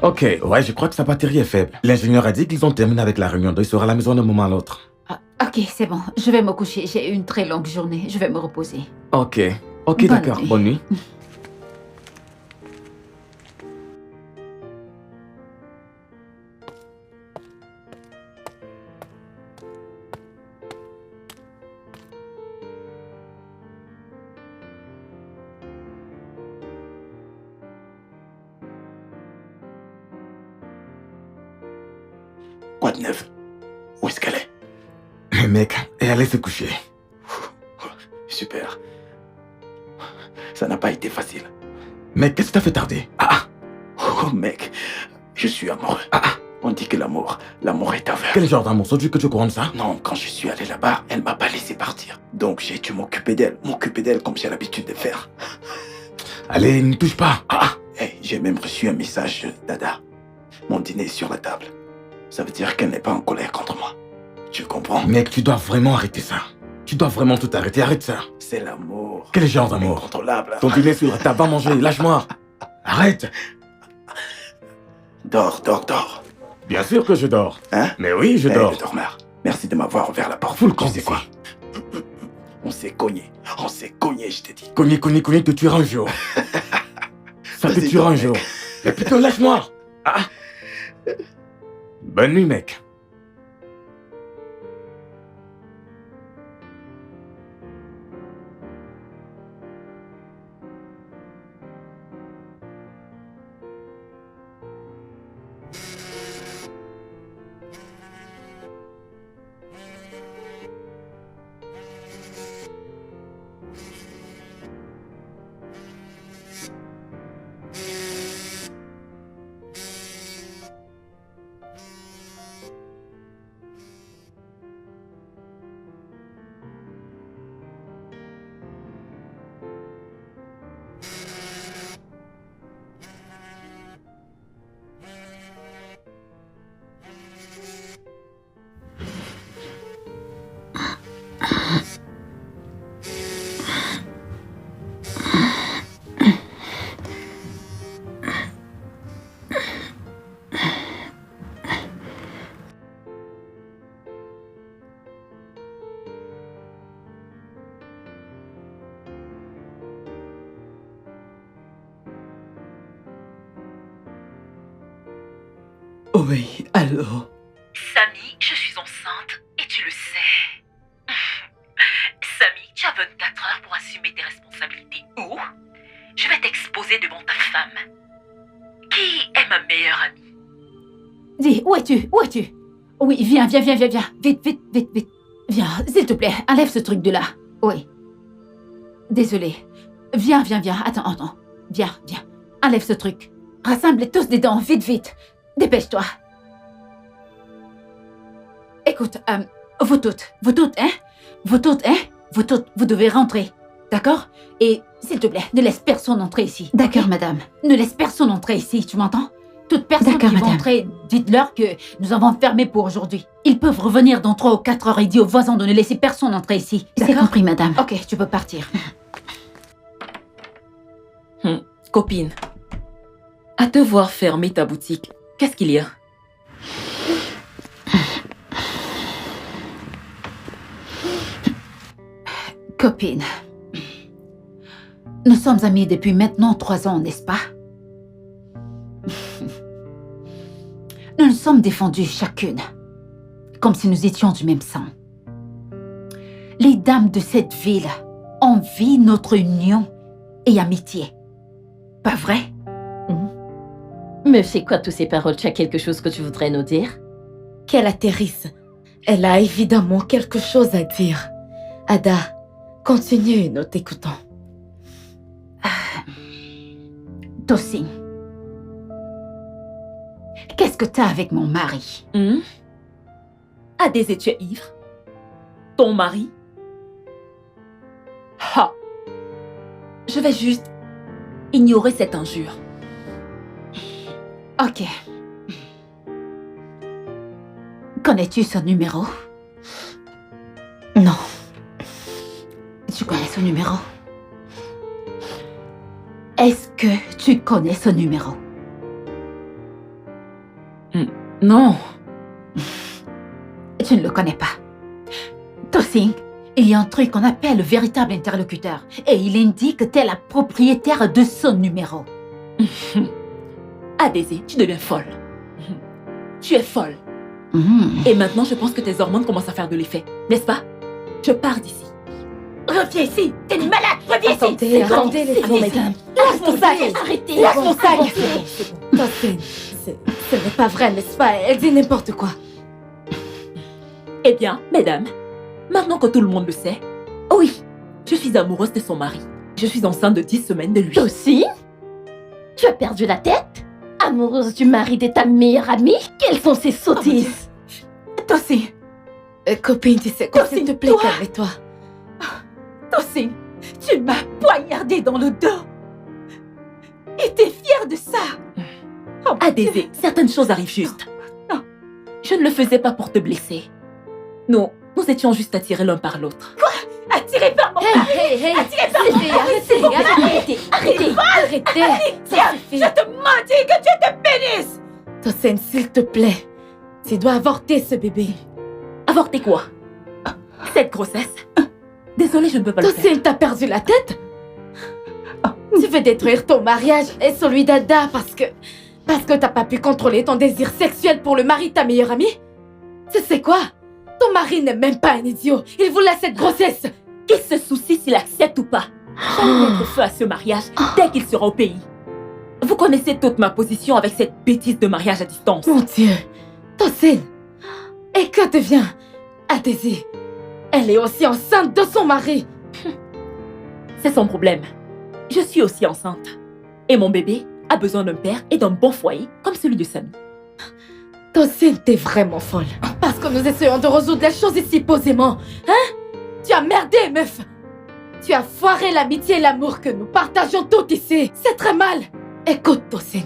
Ok, ouais, je crois que sa batterie est faible. L'ingénieur a dit qu'ils ont terminé avec la réunion, donc il sera à la maison d'un moment à l'autre.
Ah, ok, c'est bon. Je vais me coucher. J'ai eu une très longue journée. Je vais me reposer.
Ok,
Bonne
d'accord,
nuit.
bonne nuit.
Quoi de neuf? Où est-ce qu'elle est?
Mais mec, et allez se coucher.
Super. Ça n'a pas été facile.
Mec, qu'est-ce qui t'a fait tarder? Ah,
Oh mec, je suis amoureux. On dit que l'amour est aveugle.
quel genre d'amour? Saudu que tu couronnes ça?
Non, quand je suis allé là-bas, elle m'a pas laissé partir. Donc j'ai dû m'occuper d'elle comme j'ai l'habitude de faire.
Allez, ne touche pas.
Hey, j'ai même reçu un message de Dada. Mon dîner est sur la table. Ça veut dire qu'elle n'est pas en colère contre moi. Tu comprends?
Mec, tu dois vraiment arrêter ça. Tu dois vraiment tout arrêter, arrête ça.
C'est l'amour.
Quel genre d'amour?
Incontrôlable.
Ton dîner sur la table, va manger, lâche-moi. Arrête.
Dors.
Bien sûr que je dors.
Hein?
Mais oui, je
Hey,
dors.
le dormeur. Merci de m'avoir ouvert la porte.
Fous le
Tu
camp,
sais
c'est quoi?
On s'est cogné, je t'ai dit.
Cogner, te tuera un jour. Ça te
Vas-y,
tuera un
mec.
jour. Mais putain, lâche-moi. Bonne nuit, mec.
Oui, allô?
Samy, je suis enceinte et tu le sais. Samy, tu as 24 heures pour assumer tes responsabilités. Ou je vais t'exposer devant ta femme. Qui est ma meilleure amie?
Dis, où es-tu? Oui, viens. Vite. Viens, s'il te plaît, enlève ce truc de là. Oui. Désolée. Viens. Attends. Viens. Enlève ce truc. Rassemble tous dedans, vite. Dépêche-toi. Écoute, vous toutes, vous devez rentrer. D'accord? Et s'il te plaît, ne laisse personne entrer ici.
D'accord,
ok?
madame.
Ne laisse personne entrer ici, tu m'entends? Toute personne
D'accord,
qui va
madame.
entrer, dites-leur que nous avons fermé pour aujourd'hui. Ils peuvent revenir dans 3 ou 4 heures et dis aux voisins de ne laisser personne entrer ici.
C'est
D'accord?
compris, madame.
Ok, tu peux partir.
Copine, à te voir fermer ta boutique, qu'est-ce qu'il y a?
Copine, nous sommes amis depuis maintenant 3 ans, n'est-ce pas? Nous nous sommes défendues chacune, comme si nous étions du même sang. Les dames de cette ville envient notre union et amitié. Pas vrai?
Mais c'est quoi toutes ces paroles? Tu as quelque chose que tu voudrais nous dire?
Qu'elle atterrisse. Elle a évidemment quelque chose à dire. Ada, continue, nous t'écoutons.
Tosin, qu'est-ce que t'as avec mon mari?
Adès, tu es ivre? Ton mari? Ha! Je vais juste ignorer cette injure.
Ok. Connais-tu son numéro?
Non.
Tu connais son numéro? Est-ce que tu connais ce numéro?
Non.
Tu ne le connais pas. Tosin, il y a un truc qu'on appelle le véritable interlocuteur. Et il indique que tu es la propriétaire de ce numéro.
Daisy, tu deviens folle. Tu es folle. Et maintenant, je pense que tes hormones commencent à faire de l'effet. N'est-ce pas? Je pars d'ici.
Reviens ici. T'es une malade. Reviens ici.
Attendez les filles.
mesdames.
Lâche mon sac.
Arrêtez.
Lâche mon sac. Tosin, ce n'est pas vrai, n'est-ce pas? Elle dit n'importe quoi.
Eh bien, mesdames, maintenant que tout le monde le sait, oui, je suis amoureuse de son mari. Je suis enceinte de 10 semaines de lui.
Toi aussi? Tu as perdu la tête? Amoureuse du mari de ta meilleure amie? Quelles sont ces sottises?
Tosin,
Copine, tu sais quoi? S'il te plaît,
toi.
calme-toi.
Tosin, tu m'as poignardé dans le dos. Et t'es fière de ça? Oh, mon Dieu.
Daisy, certaines choses arrivent juste.
Non.
Je ne le faisais pas pour te blesser. Nous étions juste attirés l'un par l'autre.
Attiré par mon mari.
Hey,
Arrêtez.
arrêtez. Ça suffit.
Je te mentis que tu te pénis.
Tosin, s'il te plaît. Tu dois avorter ce bébé.
Avorter quoi? Cette grossesse? Désolée, je ne peux pas le faire.
Tosin, t'as perdu la tête? Tu veux détruire ton mariage et celui d'Ada parce que t'as pas pu contrôler ton désir sexuel pour le mari de ta meilleure amie? Tu sais quoi? Ton mari n'est même pas un idiot. Il voulait cette grossesse.
Qu'il se soucie s'il accepte ou pas. J'allais mettre feu à ce mariage dès qu'il sera au pays. Vous connaissez toute ma position avec cette bêtise de mariage à distance.
Mon Dieu. Tosin. Et que devient Daisy? Elle est aussi enceinte de son mari.
C'est son problème. Je suis aussi enceinte. Et mon bébé a besoin d'un père et d'un bon foyer comme celui de Samy.
Tosin, t'es vraiment folle. Parce que nous essayons de résoudre les choses ici posément. Hein? Tu as merdé, meuf. Tu as foiré l'amitié et l'amour que nous partageons toutes ici. C'est très mal. Écoute, Tosin,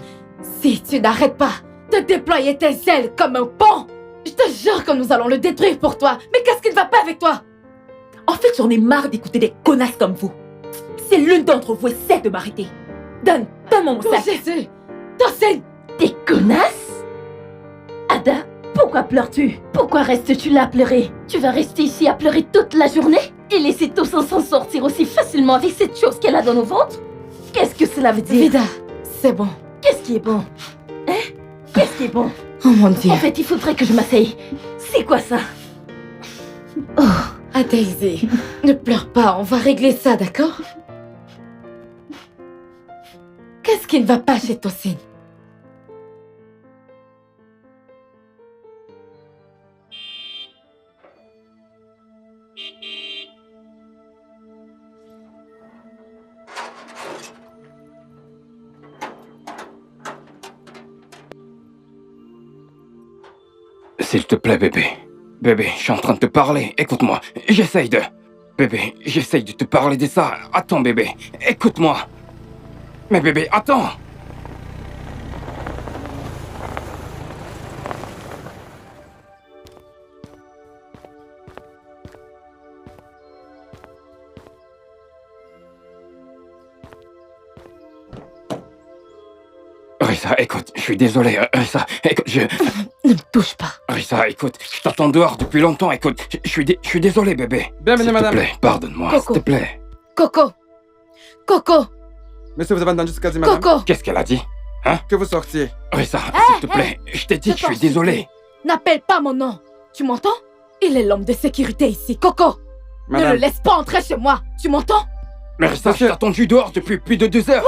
si tu n'arrêtes pas de déployer tes ailes comme un pont, je te jure que nous allons le détruire pour toi. Mais qu'est-ce qui ne va pas avec toi?
En fait, j'en ai marre d'écouter des connasses comme vous. Si l'une d'entre vous essaie de m'arrêter, donne-moi mon
Oh
sac.
Jésus! Tosin!
Des connasses? Ada, pourquoi pleures-tu? Pourquoi restes-tu là à pleurer? Tu vas rester ici à pleurer toute la journée? Et laisser Tosin s'en sortir aussi facilement avec cette chose qu'elle a dans nos ventres? Qu'est-ce que cela veut dire?
Vida, c'est bon.
Qu'est-ce qui est bon? Hein? Qu'est-ce qui est bon?
Oh mon Dieu.
En fait, il faudrait que je m'asseye. C'est quoi ça?
Daisy, ne pleure pas, on va régler ça, d'accord? Qu'est-ce qui ne va pas chez Tosin?
S'il te plaît, bébé. Bébé, je suis en train de te parler. Écoute-moi. J'essaye de... Bébé, j'essaye de te parler de ça. Attends, bébé. Écoute-moi. Mais bébé, attends. Rissa, écoute, je suis désolé. Rissa, écoute,
Ne me touche pas.
Rissa, écoute, je t'attends dehors depuis longtemps. Écoute, je suis désolé, bébé.
Bienvenue, madame.
S'il te plaît, pardonne-moi,
Coco.
s'il te plaît.
Coco! Coco!
Monsieur, vous avez entendu ce qu'a dit madame?
Coco!
Qu'est-ce qu'elle a dit?
Que vous sortiez.
Rissa, s'il te plaît, je t'ai dit que je suis désolé.
N'appelle pas mon nom. Tu m'entends? Il est l'homme de sécurité ici. Coco! Ne le
Madame,
laisse pas entrer chez moi. Tu m'entends?
Mais Rissa, je
Monsieur.
t'ai attendu dehors depuis plus de 2 heures.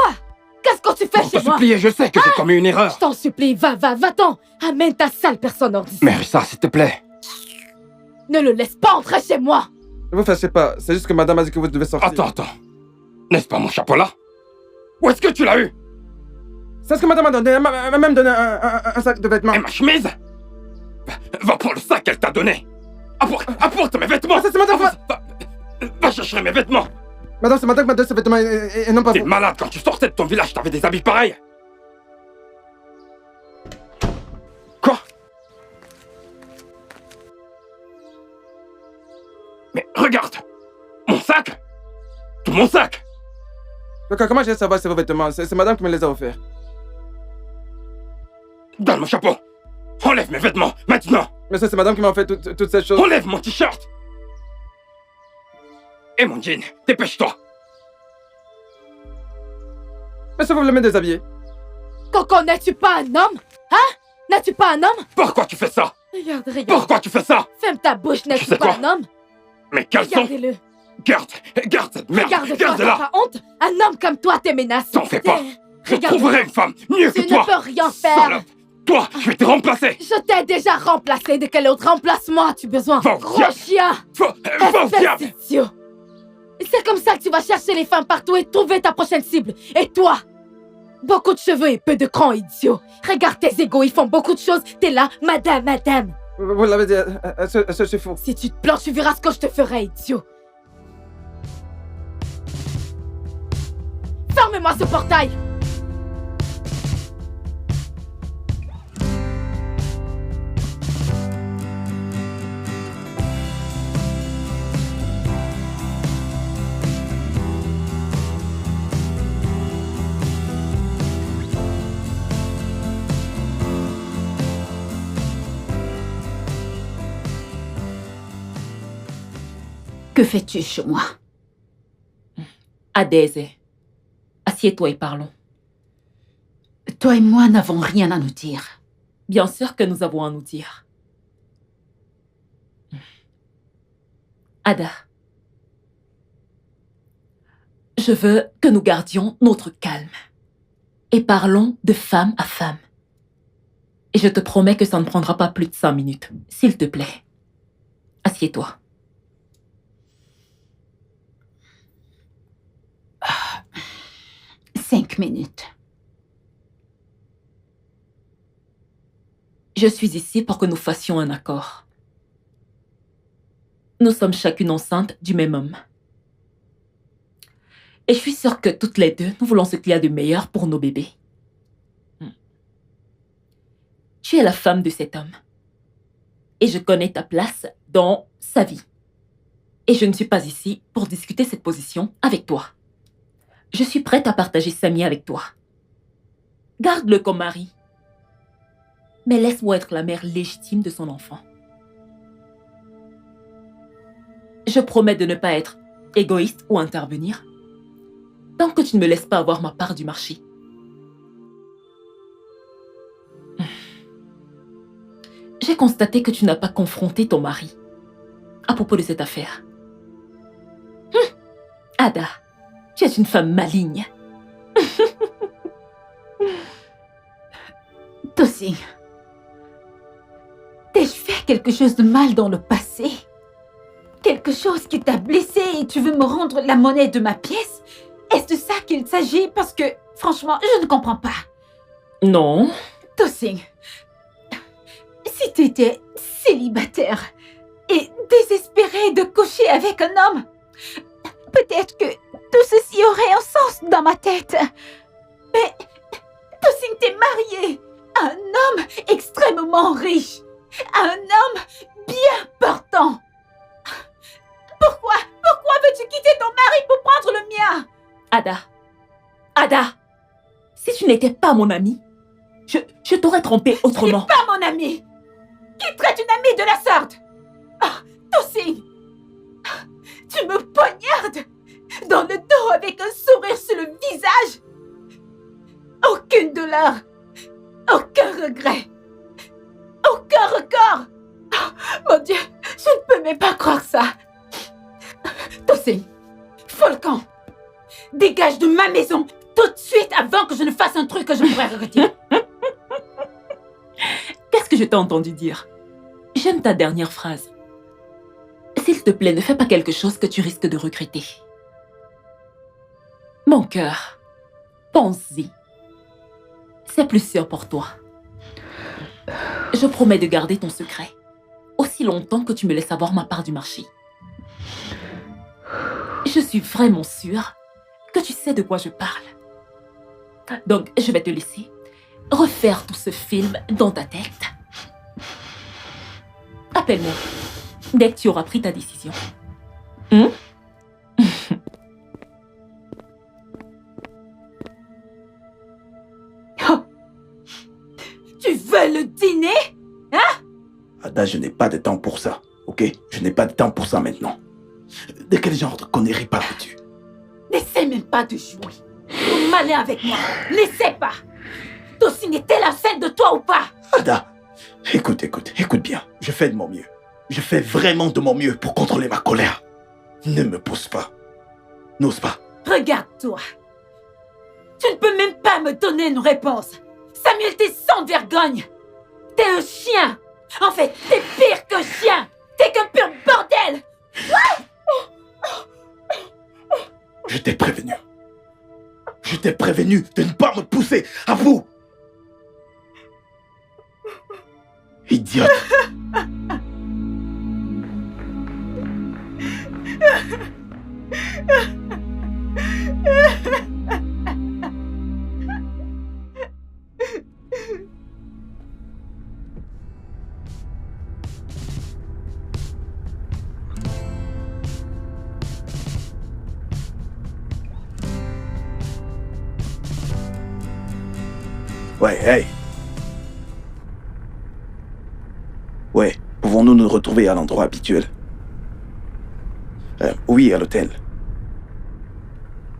Qu'est-ce que tu fais
Pour te
chez moi?
supplier, je sais que j'ai commis une erreur.
Je t'en supplie, va-t'en. Amène ta sale personne hors d'ici.
Mais Rissa, s'il te plaît.
Ne le laisse pas entrer chez moi.
ne vous fâchez pas. C'est juste que madame a dit que vous devez sortir.
Attends. N'est-ce pas mon chapeau là? Où est-ce que tu l'as eu?
C'est ce que madame a donné. Elle m'a même donné un sac de vêtements.
Et ma chemise? Va prendre le sac qu'elle t'a donné. Apporte mes vêtements.
Ça, c'est madame.
Va chercher mes vêtements.
Madame, c'est madame qui m'a donné ces vêtements et non pas
T'es
vous.
malade, quand tu sortais de ton village, t'avais des habits pareils. Quoi? Mais regarde! Mon sac! Tout mon sac!
Comment je vais savoir c'est vos vêtements? C'est madame qui me les a offerts.
Donne mon chapeau. Enlève mes vêtements, maintenant.
Mais ça, c'est madame qui m'a fait toutes ces choses.
Enlève mon t-shirt. Et mon jean, dépêche-toi.
Mais ça, vous me déshabiller.
Coco, n'es-tu pas un homme? Hein? N'es-tu pas un homme?
Pourquoi tu fais ça?
Regarde.
Pourquoi tu fais ça?
Ferme ta bouche,
Tu
n'es-tu
sais
pas
quoi?
un homme?
Mes caleçons.
Regardez-le.
Garde cette merde.
Regarde-toi,
Garde-la.
t'as pas honte? Un homme comme toi t'es menacé.
T'en fais pas. Je
Regarde.
trouverai une femme mieux
Tu
que toi.
ne peux rien faire.
Salope. Toi, je vais te remplacer.
Je t'ai déjà remplacé. De quel autre remplacement as-tu besoin?
Va au
Gros
diable.
chien!
Va au
Espèce
diable.
d'idiot! C'est comme ça que tu vas chercher les femmes partout et trouver ta prochaine cible. Et toi? Beaucoup de cheveux et peu de crans, idiot. Regarde tes égos, ils font beaucoup de choses. T'es là, madame.
Vous l'avez dit, c'est faux.
Si tu te planches, tu verras ce que je te ferai, idiot. Ferme-moi ce portail!
Que fais-tu chez moi?
Adèse, assieds-toi et parlons.
Toi et moi n'avons rien à nous dire.
Bien sûr que nous avons à nous dire. Ada, je veux que nous gardions notre calme et parlons de femme à femme. Et je te promets que ça ne prendra pas plus de 5 minutes. S'il te plaît, assieds-toi.
5 minutes.
Je suis ici pour que nous fassions un accord. Nous sommes chacune enceinte du même homme. Et je suis sûre que toutes les deux, nous voulons ce qu'il y a de meilleur pour nos bébés. Tu es la femme de cet homme. Et je connais ta place dans sa vie. Et je ne suis pas ici pour discuter cette position avec toi. Je suis prête à partager Samy avec toi. Garde-le comme mari. Mais laisse-moi être la mère légitime de son enfant. Je promets de ne pas être égoïste ou intervenir tant que tu ne me laisses pas avoir ma part du marché. J'ai constaté que tu n'as pas confronté ton mari à propos de cette affaire. Ada, tu es une femme maligne.
Tosin, t'ai-je fait quelque chose de mal dans le passé? Quelque chose qui t'a blessé et tu veux me rendre la monnaie de ma pièce? Est-ce de ça qu'il s'agit? Parce que, franchement, je ne comprends pas.
Non.
Tosin, si tu étais célibataire et désespéré de coucher avec un homme, peut-être que tout ceci aurait un sens dans ma tête. Mais Tosin, t'es marié à un homme extrêmement riche, à un homme bien portant. Pourquoi veux-tu quitter ton mari pour prendre le mien?
Ada, si tu n'étais pas mon amie, je t'aurais trompé autrement.
Tu n'es pas mon amie. Qui traite une amie de la sorte? Oh, Tosin, tu me poignardes dans le dos avec un sourire sur le visage. Aucune douleur, aucun regret, aucun record. Oh, mon Dieu, je ne peux même pas croire ça. Tosin, Volcan, dégage de ma maison tout de suite avant que je ne fasse un truc que je pourrais regretter.
Qu'est-ce que je t'ai entendu dire? J'aime ta dernière phrase. S'il te plaît, ne fais pas quelque chose que tu risques de regretter. Mon cœur, pense-y. C'est plus sûr pour toi. Je promets de garder ton secret aussi longtemps que tu me laisses avoir ma part du marché. Je suis vraiment sûre que tu sais de quoi je parle. Donc, je vais te laisser refaire tout ce film dans ta tête. Appelle-moi dès que tu auras pris ta décision.
veux le dîner?
Ada, je n'ai pas de temps pour ça, ok? Je n'ai pas de temps pour ça maintenant. De quel genre de conneries parles-tu?
N'essaie même pas de jouer. Ou malin avec moi. N'essaie pas. Tosin était la scène de toi ou pas?
Ada, écoute bien. Je fais de mon mieux. Je fais vraiment de mon mieux pour contrôler ma colère. Ne me pousse pas. N'ose pas.
Regarde-toi. Tu ne peux même pas me donner une réponse. Samuel, t'es sans vergogne. T'es un chien. En fait, t'es pire qu'un chien. T'es qu'un pur bordel.
Je t'ai prévenu. Je t'ai prévenu de ne pas me pousser à vous. Idiote. Ouais, hey. Ouais, pouvons-nous nous retrouver à l'endroit habituel? Oui, à l'hôtel.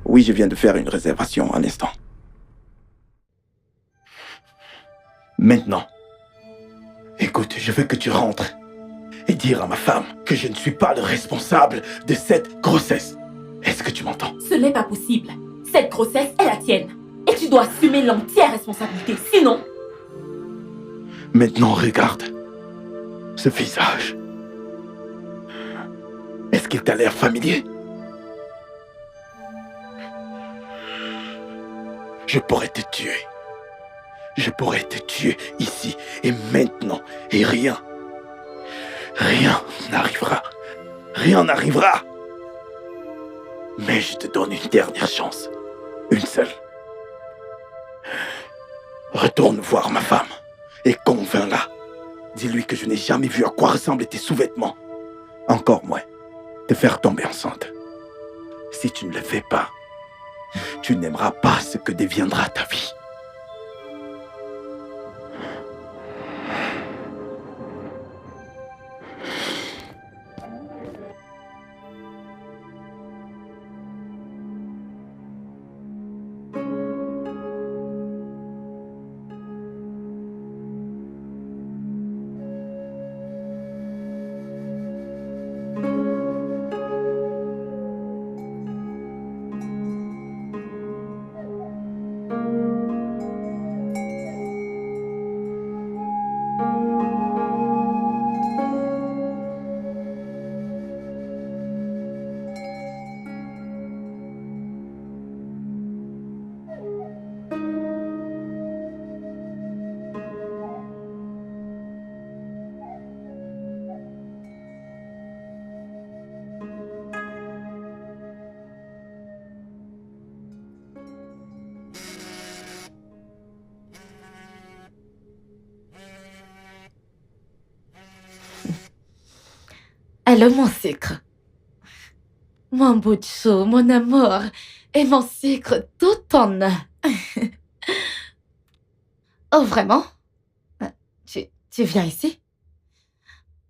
Oui, je viens de faire une réservation un instant. Maintenant, écoute, je veux que tu rentres et dire à ma femme que je ne suis pas le responsable de cette grossesse. Est-ce que tu m'entends?
Ce n'est pas possible. Cette grossesse est la tienne. Et tu dois assumer l'entière responsabilité. Sinon...
Maintenant, regarde ce visage. Est-ce qu'il t'a l'air familier? Je pourrais te tuer. Je pourrais te tuer ici et maintenant. Et rien n'arrivera. Rien n'arrivera. Mais je te donne une dernière chance. Une seule. Retourne voir ma femme et convainc-la. Dis-lui que je n'ai jamais vu à quoi ressemblent tes sous-vêtements. Encore moins, te faire tomber enceinte. Si tu ne le fais pas, tu n'aimeras pas ce que deviendra ta vie.
Allô, mon sucre. Mon bout de chou, mon amour. Et mon sucre tout en un. Oh, vraiment? Tu viens ici?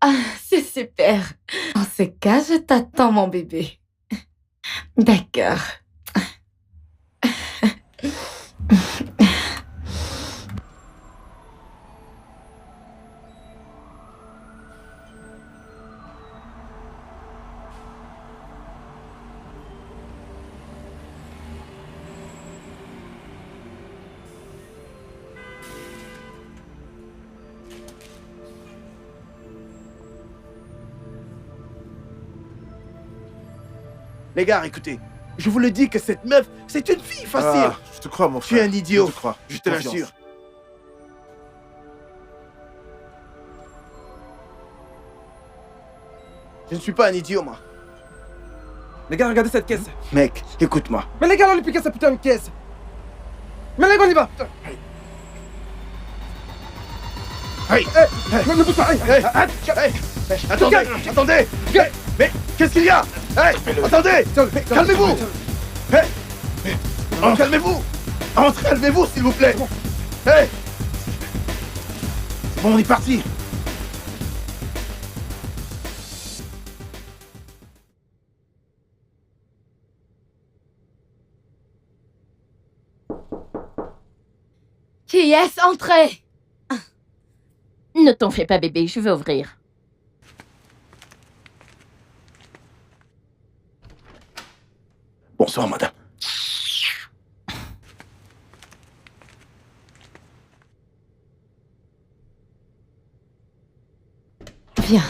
Ah, c'est super. En ce cas, je t'attends, mon bébé. D'accord.
Les gars, écoutez, je vous le dis que cette meuf, c'est une fille facile.
Ah, je te crois, mon
Tu
frère.
es un idiot.
Je te crois.
Je te
Confiance.
l'assure. Je ne suis pas un idiot, moi.
Les gars, regardez cette caisse.
Mec, écoute-moi.
Mais les gars, on lui piqué sa putain de caisse. Mais les gars, on y va. Putain.
Hey,
Ne bouge pas.
hey, attendez. Mais qu'est-ce qu'il y a? Hey, attendez. Calmez-vous. Hey, calmez-vous. Calmez-vous, s'il vous plaît. Hey. Bon, on est parti.
Qui est-ce? Entrez!
Ne t'en fais pas, bébé, je vais ouvrir.
Bonsoir, madame.
Viens.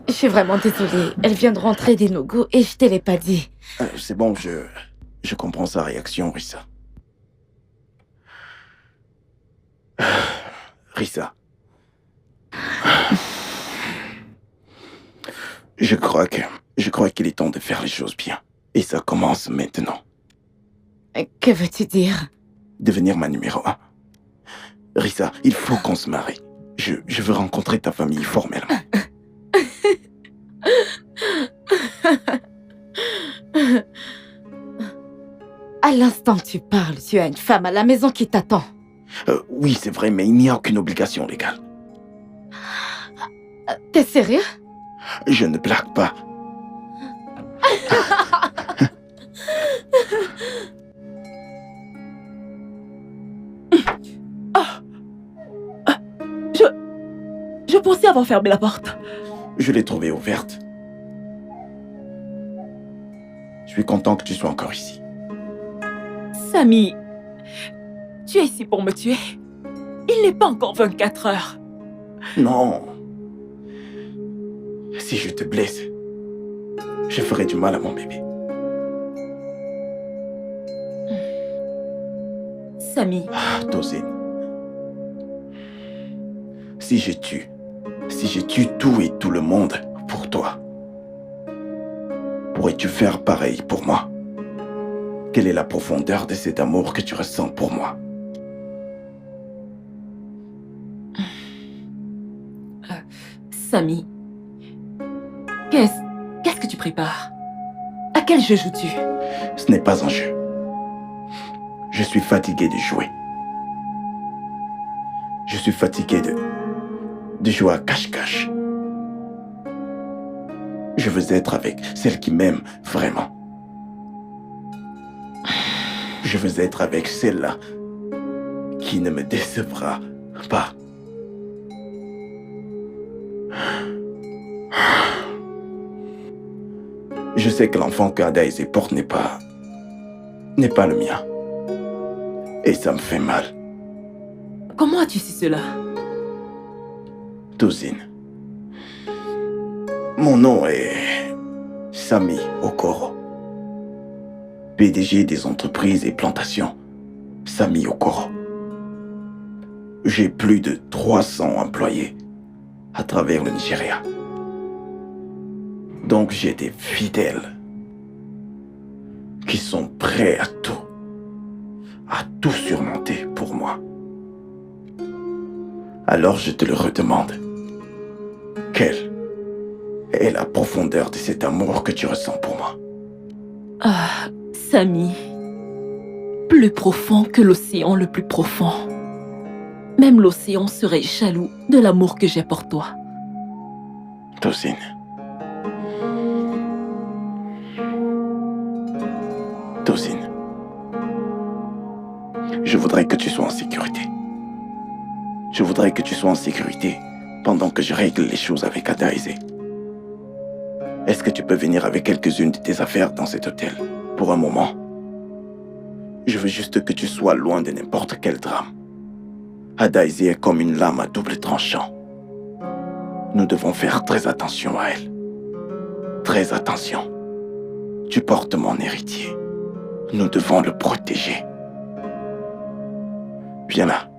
Je suis vraiment désolée. Elle vient de rentrer des no-go et je te l'ai pas dit.
C'est bon, je comprends sa réaction, Rissa. Rissa. Je crois qu'il est temps de faire les choses bien. Et ça commence maintenant.
Que veux-tu dire?
Devenir ma numéro 1. Rissa, il faut qu'on se marie. Je veux rencontrer ta famille formellement.
À l'instant que tu parles, tu as une femme à la maison qui t'attend.
Oui, c'est vrai, mais il n'y a aucune obligation légale.
T'es sérieux?
Je ne blague pas.
Je pensais avoir fermé la porte.
Je l'ai trouvée ouverte. Je suis content que tu sois encore ici.
Samy, tu es ici pour me tuer. Il n'est pas encore 24 heures.
Non. Si je te blesse, je ferai du mal à mon bébé.
Samy.
Tosin. Si je tue tout et tout le monde pour toi, pourrais-tu faire pareil pour moi? Quelle est la profondeur de cet amour que tu ressens pour moi?
Samy, qu'est-ce que tu prépares? À quel jeu joues-tu?
Ce n'est pas un jeu. Je suis fatigué de jouer. Je suis fatigué de jouer à cache-cache. Je veux être avec celle qui m'aime vraiment. Je veux être avec celle-là qui ne me décevra pas. Je sais que l'enfant qu'Adaïsé porte n'est pas le mien. Et ça me fait mal.
Comment as-tu su cela?
Tosin. Mon nom est Samy Okoro. PDG des entreprises et plantations. Samy Okoro. J'ai plus de 300 employés à travers le Nigeria. Donc j'ai des fidèles qui sont prêts à tout surmonter pour moi. Alors je te le redemande. Quelle est la profondeur de cet amour que tu ressens pour moi?
Ah, Samy. Plus profond que l'océan le plus profond. Même l'océan serait jaloux de l'amour que j'ai pour toi.
Tosin. Tosin. Je voudrais que tu sois en sécurité. Je voudrais que tu sois en sécurité pendant que je règle les choses avec Adaïsé. Est-ce que tu peux venir avec quelques-unes de tes affaires dans cet hôtel pour un moment? Je veux juste que tu sois loin de n'importe quel drame. Adaïsé est comme une lame à double tranchant. Nous devons faire très attention à elle. Très attention. Tu portes mon héritier. Nous devons le protéger. Viens là.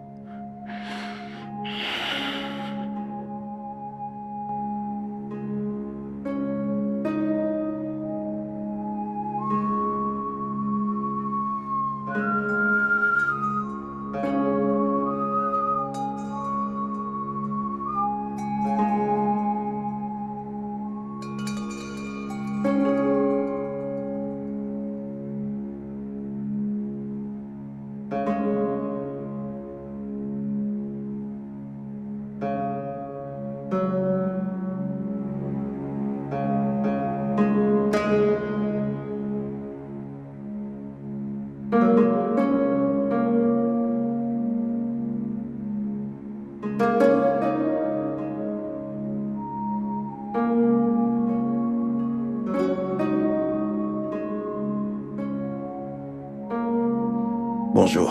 Bonjour.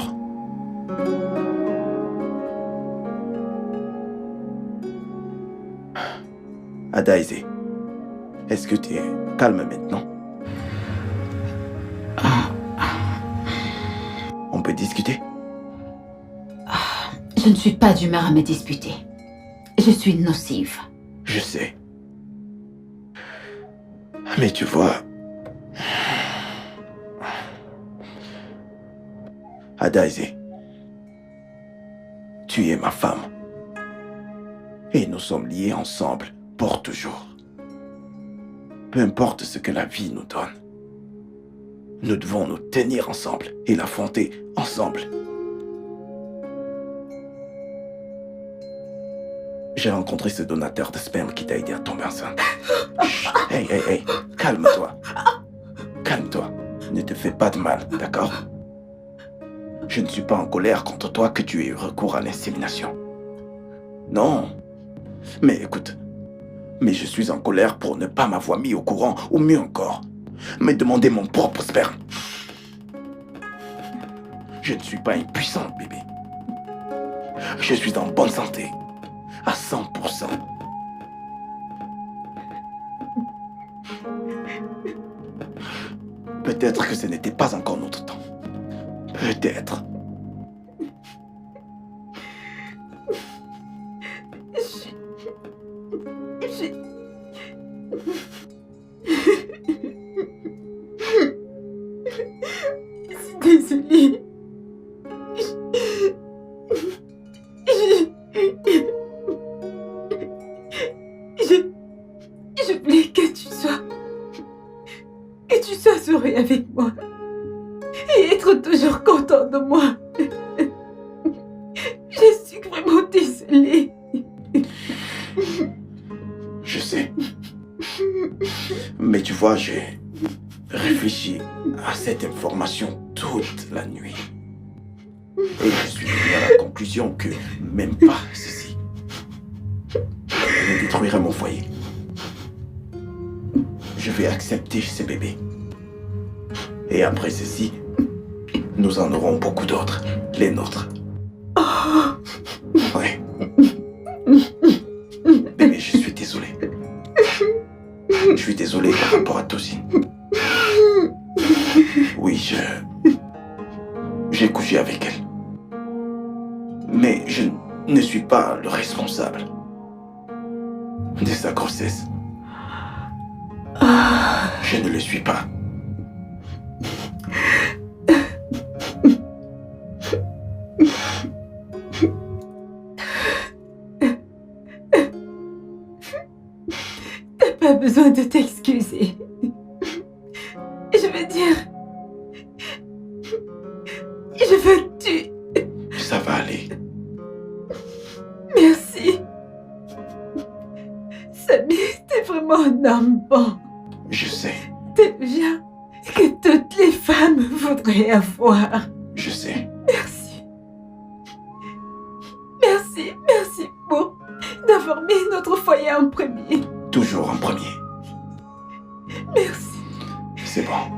Adaisy, est-ce que tu es calme maintenant? On peut discuter?
Je ne suis pas d'humeur à me disputer. Je suis nocive.
Je sais. Mais tu vois... Adaisy, tu es ma femme. Et nous sommes liés ensemble pour toujours. Peu importe ce que la vie nous donne. Nous devons nous tenir ensemble et l'affronter ensemble. J'ai rencontré ce donateur de sperme qui t'a aidé à tomber enceinte. Chut, hey, calme-toi. Calme-toi. Ne te fais pas de mal, d'accord? Je ne suis pas en colère contre toi que tu aies eu recours à l'insémination. Non. Mais écoute, je suis en colère pour ne pas m'avoir mis au courant, ou mieux encore, me demander mon propre sperme. Je ne suis pas impuissante, bébé. Je suis en bonne santé. À 100%. Peut-être que ce n'était pas encore notre temps. Peut-être.
Désolée. Je voulais que tu sois heureux avec moi et être toujours content de moi. Je suis vraiment désolée.
Je sais. Mais tu vois, j'ai réfléchi à cette information toute la nuit. Et je suis venu à la conclusion que même pas ceci ne détruirait mon foyer. Je vais accepter ce bébé. Et après ceci, nous en aurons beaucoup d'autres, les nôtres. Ouais. Bébé, je suis désolé. Je suis désolé par rapport à Tosin. Oui, j'ai couché avec elle. Mais je ne suis pas le responsable de sa grossesse. Je ne le suis pas.
T'as pas besoin de t'excuser. Je veux dire... Je veux que tu...
Ça va aller.
Merci. Samy, t'es vraiment un homme bon.
Je sais.
T'es le bien que toutes les femmes voudraient avoir.
Je sais.
Merci. Merci pour d'avoir mis notre foyer en premier.
Toujours en premier.
Merci.
C'est bon.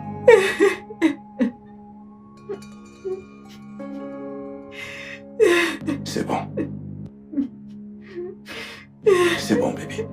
C'est bon. C'est bon, bébé.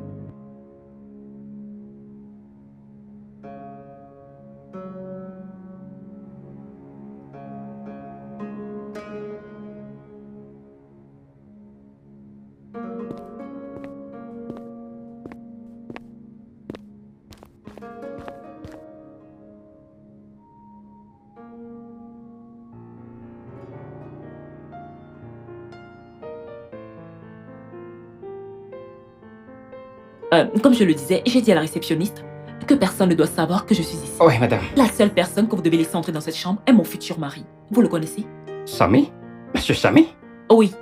Comme je le disais, j'ai dit à la réceptionniste que personne ne doit savoir que je suis ici.
Oui, madame.
La seule personne que vous devez laisser entrer dans cette chambre est mon futur mari. Vous le connaissez?
Samy? Monsieur Samy?
Oui,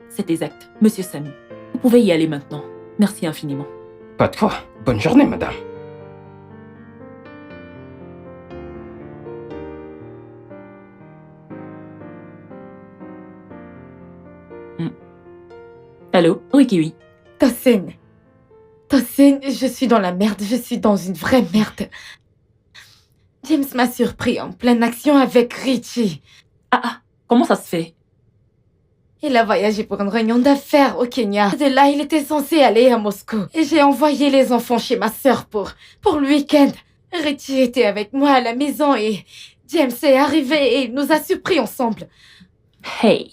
c'est exact. Monsieur Samy. Vous pouvez y aller maintenant. Merci infiniment.
Pas de quoi. Bonne journée, madame.
Allô? Oui, Kiwi.
Tosin, je suis dans la merde. Je suis dans une vraie merde. James m'a surpris en pleine action avec Richie.
Comment ça se fait?
Il a voyagé pour une réunion d'affaires au Kenya. De là, il était censé aller à Moscou. Et j'ai envoyé les enfants chez ma sœur pour le week-end. Richie était avec moi à la maison et James est arrivé et il nous a surpris ensemble.
Hey!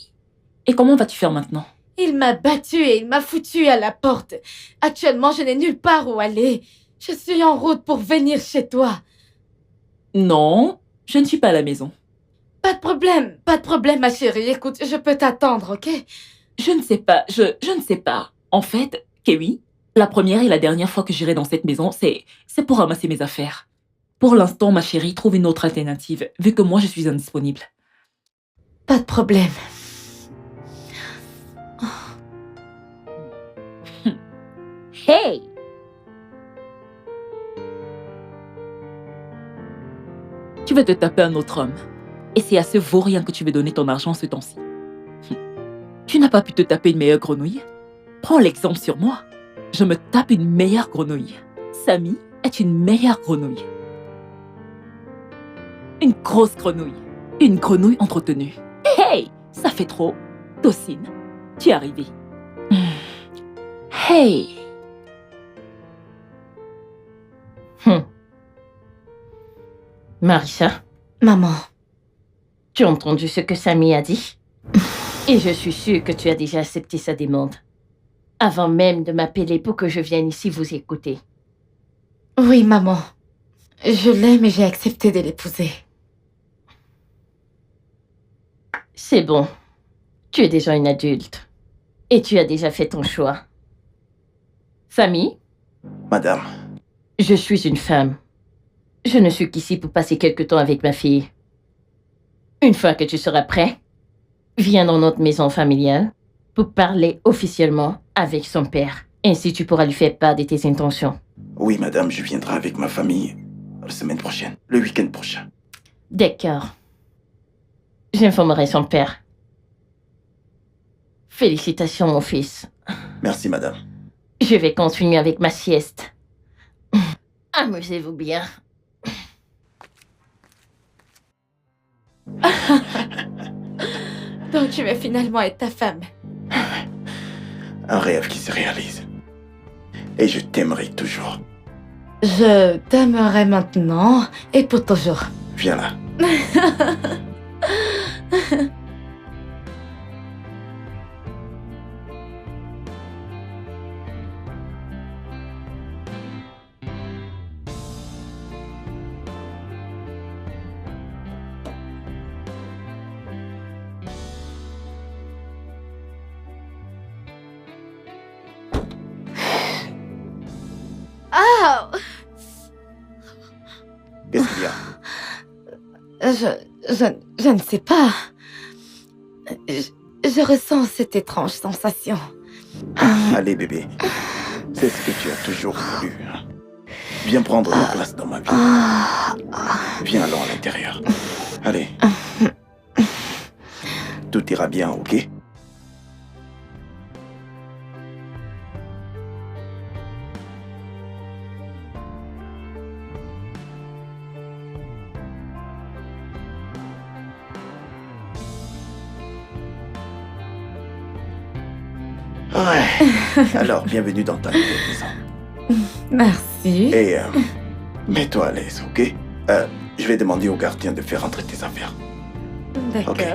Et comment vas-tu faire maintenant?
Il m'a battu et il m'a foutu à la porte. Actuellement, je n'ai nulle part où aller. Je suis en route pour venir chez toi.
Non, je ne suis pas à la maison.
Pas de problème, ma chérie. Écoute, je peux t'attendre, ok?
Je ne sais pas, je ne sais pas. En fait, Kéwi, la première et la dernière fois que j'irai dans cette maison, c'est pour ramasser mes affaires. Pour l'instant, ma chérie, trouve une autre alternative, vu que moi, je suis indisponible.
Pas de problème.
Hey!
Tu vas te taper un autre homme. Et c'est à ce vaurien que tu veux donner ton argent ce temps-ci. Tu n'as pas pu te taper une meilleure grenouille? Prends l'exemple sur moi. Je me tape une meilleure grenouille. Samy est une meilleure grenouille. Une grosse grenouille. Une grenouille entretenue. Hey! Ça fait trop. Tocine, tu es arrivée. Hey!
Marisha,
Maman.
tu as entendu ce que Samy a dit? Et je suis sûre que tu as déjà accepté sa demande. Avant même de m'appeler pour que je vienne ici vous écouter.
Oui, maman. Je l'aime et j'ai accepté de l'épouser.
C'est bon. Tu es déjà une adulte. Et tu as déjà fait ton choix. Samy,
Madame,
je suis une femme. Je ne suis qu'ici pour passer quelque temps avec ma fille. Une fois que tu seras prêt, viens dans notre maison familiale pour parler officiellement avec son père. Ainsi, tu pourras lui faire part de tes intentions.
oui, madame, je viendrai avec ma famille la semaine prochaine, le week-end prochain.
D'accord. J'informerai son père. Félicitations, mon fils.
Merci, madame.
Je vais continuer avec ma sieste. Amusez-vous bien.
Donc tu vas finalement être ta femme.
Un rêve qui se réalise. Et je t'aimerai toujours.
Je t'aimerai maintenant et pour toujours.
Viens là.
Ah!
Qu'est-ce qu'il y a?
Je ne sais pas. Je ressens cette étrange sensation.
Allez, bébé. C'est ce que tu as toujours voulu. Hein. Viens prendre ta place dans ma vie. Viens allons à l'intérieur. Allez. Tout ira bien, ok? Ouais. Alors, bienvenue dans ta nouvelle maison.
Merci.
Et mets-toi à l'aise, ok? Je vais demander au gardien de faire entrer tes affaires.
D'accord.
Ok.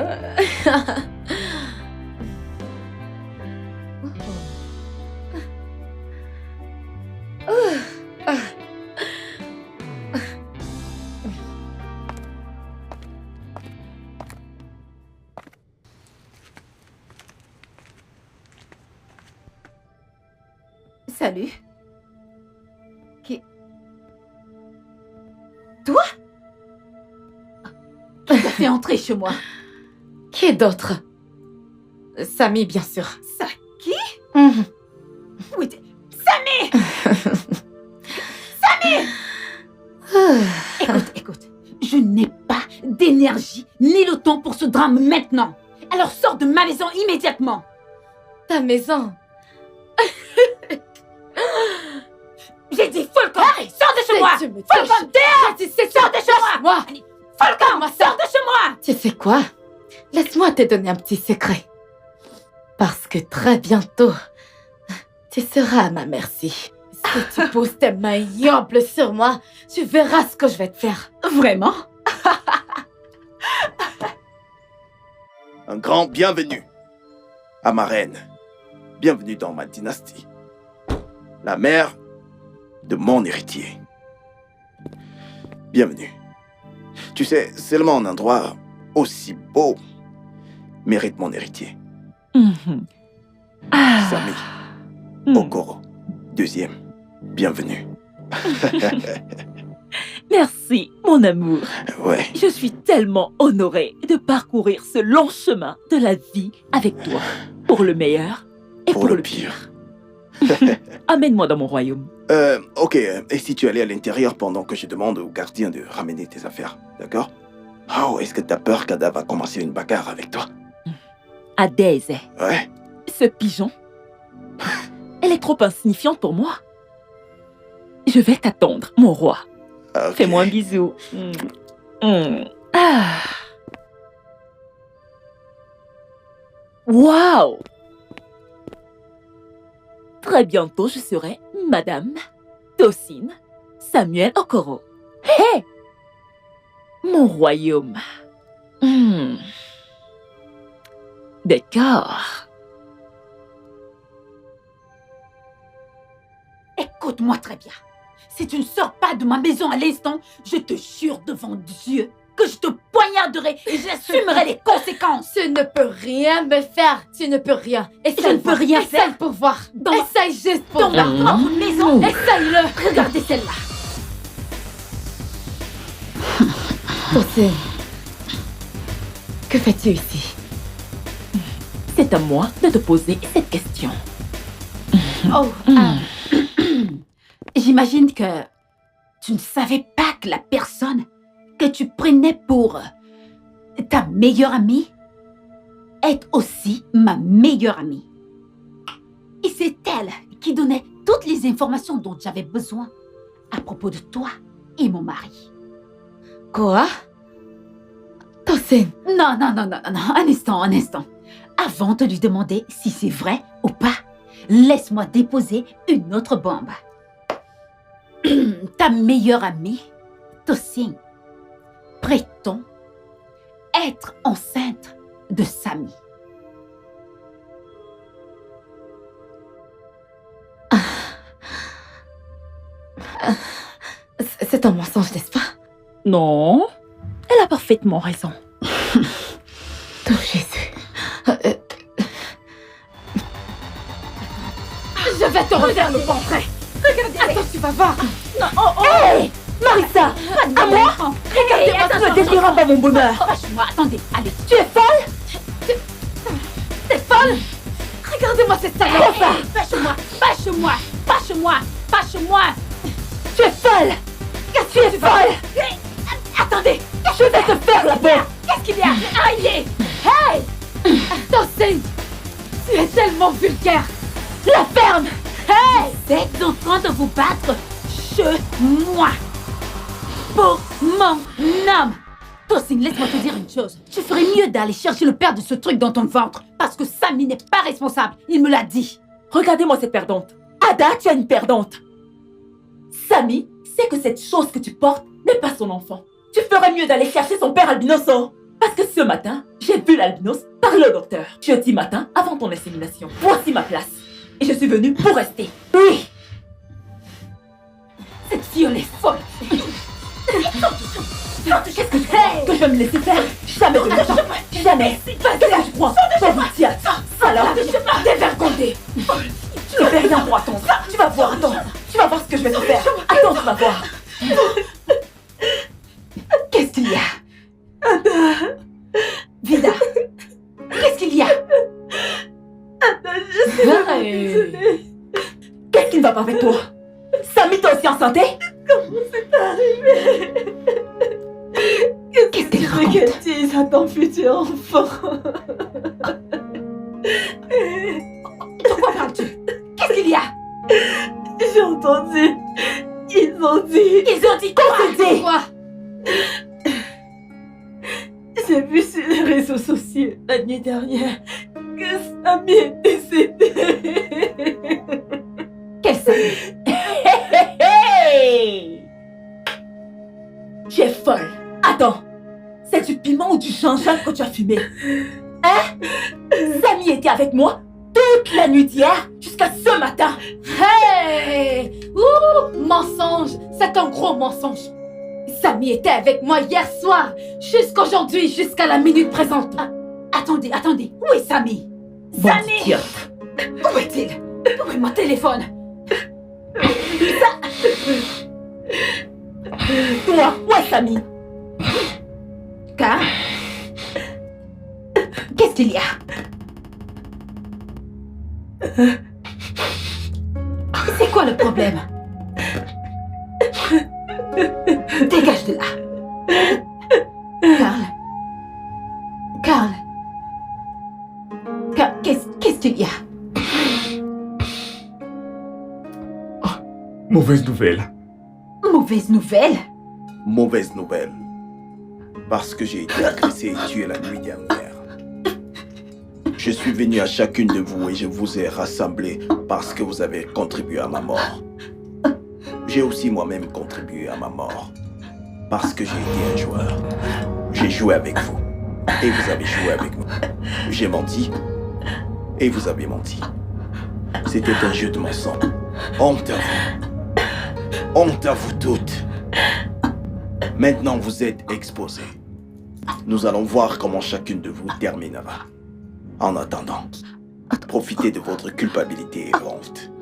Salut. Qui... Toi? Qui t'a fait entrer chez moi?
Qui est d'autre? Samy, bien sûr.
Ça qui?
Mhm.
Oui, Samy! Samy! Écoute, je n'ai pas d'énergie ni le temps pour ce drame maintenant. Alors sors de ma maison immédiatement.
Ta maison.
J'ai dit Falcon! Sors de chez moi!
Tu me touches.
Falcon, dehors!
J'ai dit,
Sors de chez moi!
moi.
Falcon, sors de chez moi!
Tu sais quoi? laisse-moi te donner un petit secret. Parce que très bientôt, tu seras à ma merci. Si tu poses tes mains yamples sur moi, tu verras ce que je vais te faire.
Vraiment?
Un grand bienvenue à ma reine. Bienvenue dans ma dynastie. La mère de mon héritier. Bienvenue. Tu sais, seulement un endroit aussi beau mérite mon héritier. Sami Okoro, deuxième. Bienvenue.
Merci, mon amour.
Ouais.
Je suis tellement honorée de parcourir ce long chemin de la vie avec toi. Pour le meilleur et pour le pire. Amène-moi dans mon royaume.
Ok. Et si tu allais à l'intérieur pendant que je demande au gardien de ramener tes affaires, d'accord? Oh, est-ce que t'as peur qu'Ada va commencer une bagarre avec toi?
Adaise.
Ouais.
Ce pigeon, elle est trop insignifiante pour moi. Je vais t'attendre, mon roi.
Ok.
Fais-moi un bisou. Ah. Waouh! Très bientôt, je serai Madame Tosin Samuel Okoro. Hé! Mon royaume. D'accord.
Écoute-moi très bien. Si tu ne sors pas de ma maison à l'instant, je te jure devant Dieu que je te poignarderai et j'assumerai les conséquences.
Tu ne peux rien me faire. Tu ne peux rien.
Je ne peux rien faire.
Essaye pour voir. Essaye juste pour
Dans
voir.
ma propre maison.
Essaye-le.
Regardez celle-là.
Tosin, que fais-tu ici?
C'est à moi de te poser cette question.
Oh, j'imagine que tu ne savais pas que la personne que tu prenais pour ta meilleure amie est aussi ma meilleure amie. Et c'est elle qui donnait toutes les informations dont j'avais besoin à propos de toi et mon mari.
Quoi? Tosin.
Non, un instant. Avant de lui demander si c'est vrai ou pas, laisse-moi déposer une autre bombe. Ta meilleure amie, Tosin, prétend être enceinte de Sami.
C'est un mensonge, n'est-ce pas?
Non, elle a parfaitement raison.
Oh Jésus. Je vais te refaire le portrait. Regardez. Attends, tu vas voir.
Non, Hey, Marissa, à moi. Regardez, tu ne détruiras pas mon bonheur.
Lâche-moi, attendez, allez.
Tu es folle?
T'es folle. Regardez-moi cette salope.
Fâche-moi.
Tu es folle. Tu es folle.
Attendez,
Je vais te faire la peau.
qu'est-ce qu'il y a? Aïe! Hey!
Tosin, tu es tellement vulgaire.
La ferme.
Hey! Vous êtes en train de vous battre chez moi. Pour mon homme. Tosin, laisse-moi te dire une chose. Tu ferais mieux d'aller chercher le père de ce truc dans ton ventre. Parce que Sami n'est pas responsable. Il me l'a dit.
Regardez-moi cette perdante. Ada, tu es une perdante. Sami sait que cette chose que tu portes n'est pas son enfant. Tu ferais mieux d'aller chercher son père albinoso. Parce que ce matin, j'ai vu l'albinos parler au docteur. Jeudi matin, avant ton insémination. Voici ma place. Et je suis venue pour rester. Oui.
Cette fiole est folle.
Qu'est-ce que tu crois? Que je vais me laisser faire? Jamais de l'argent. Jamais. Qu'est-ce que tu crois? Pauvre alors, dévergondée. Tu ne fais rien pour attendre. Tu vas voir, attends. Tu vas voir ce que je vais te faire. Attends, tu vas voir.
Qu'est-ce qu'il y a? Vida, qu'est-ce qu'il y a?
Qu'est-ce qui ne va pas avec toi? Sami, t'es aussi enceinte?
Qu'est-ce qu'elle raconte?
dise à ton futur enfant?
De quoi parles-tu? Qu'est-ce qu'il y a?
J'ai entendu. Ils ont dit quoi?
Quoi?
J'ai vu sur les réseaux sociaux la nuit dernière que Samy est décédé.
Quel Samy?
Tu es folle. Attends, c'est du piment ou du gingembre que tu as fumé? Hein? Samy était avec moi toute la nuit d'hier jusqu'à ce matin.
Hey! Ouh! Mensonge! C'est un gros mensonge! Samy était avec moi hier soir, jusqu'aujourd'hui, jusqu'à la minute présente.
Attendez, où est Samy? Samy! Où est-il? Où est mon téléphone?
Toi, où est Samy?
Carl? Qu'est-ce qu'il y a? C'est quoi le problème? Dégage de là. Carl, qu'est-ce qu'il y a?
Mauvaise nouvelle.
Mauvaise nouvelle?
Mauvaise nouvelle. Parce que j'ai été agressé et tué la nuit dernière. Je suis venu à chacune de vous et je vous ai rassemblés parce que vous avez contribué à ma mort. J'ai aussi moi-même contribué à ma mort. Parce que j'ai été un joueur. J'ai joué avec vous. Et vous avez joué avec moi. J'ai menti. Et vous avez menti. C'était un jeu de mensonges. Honte à vous. Honte à vous toutes. Maintenant vous êtes exposés. Nous allons voir comment chacune de vous terminera. En attendant, profitez de votre culpabilité et honte.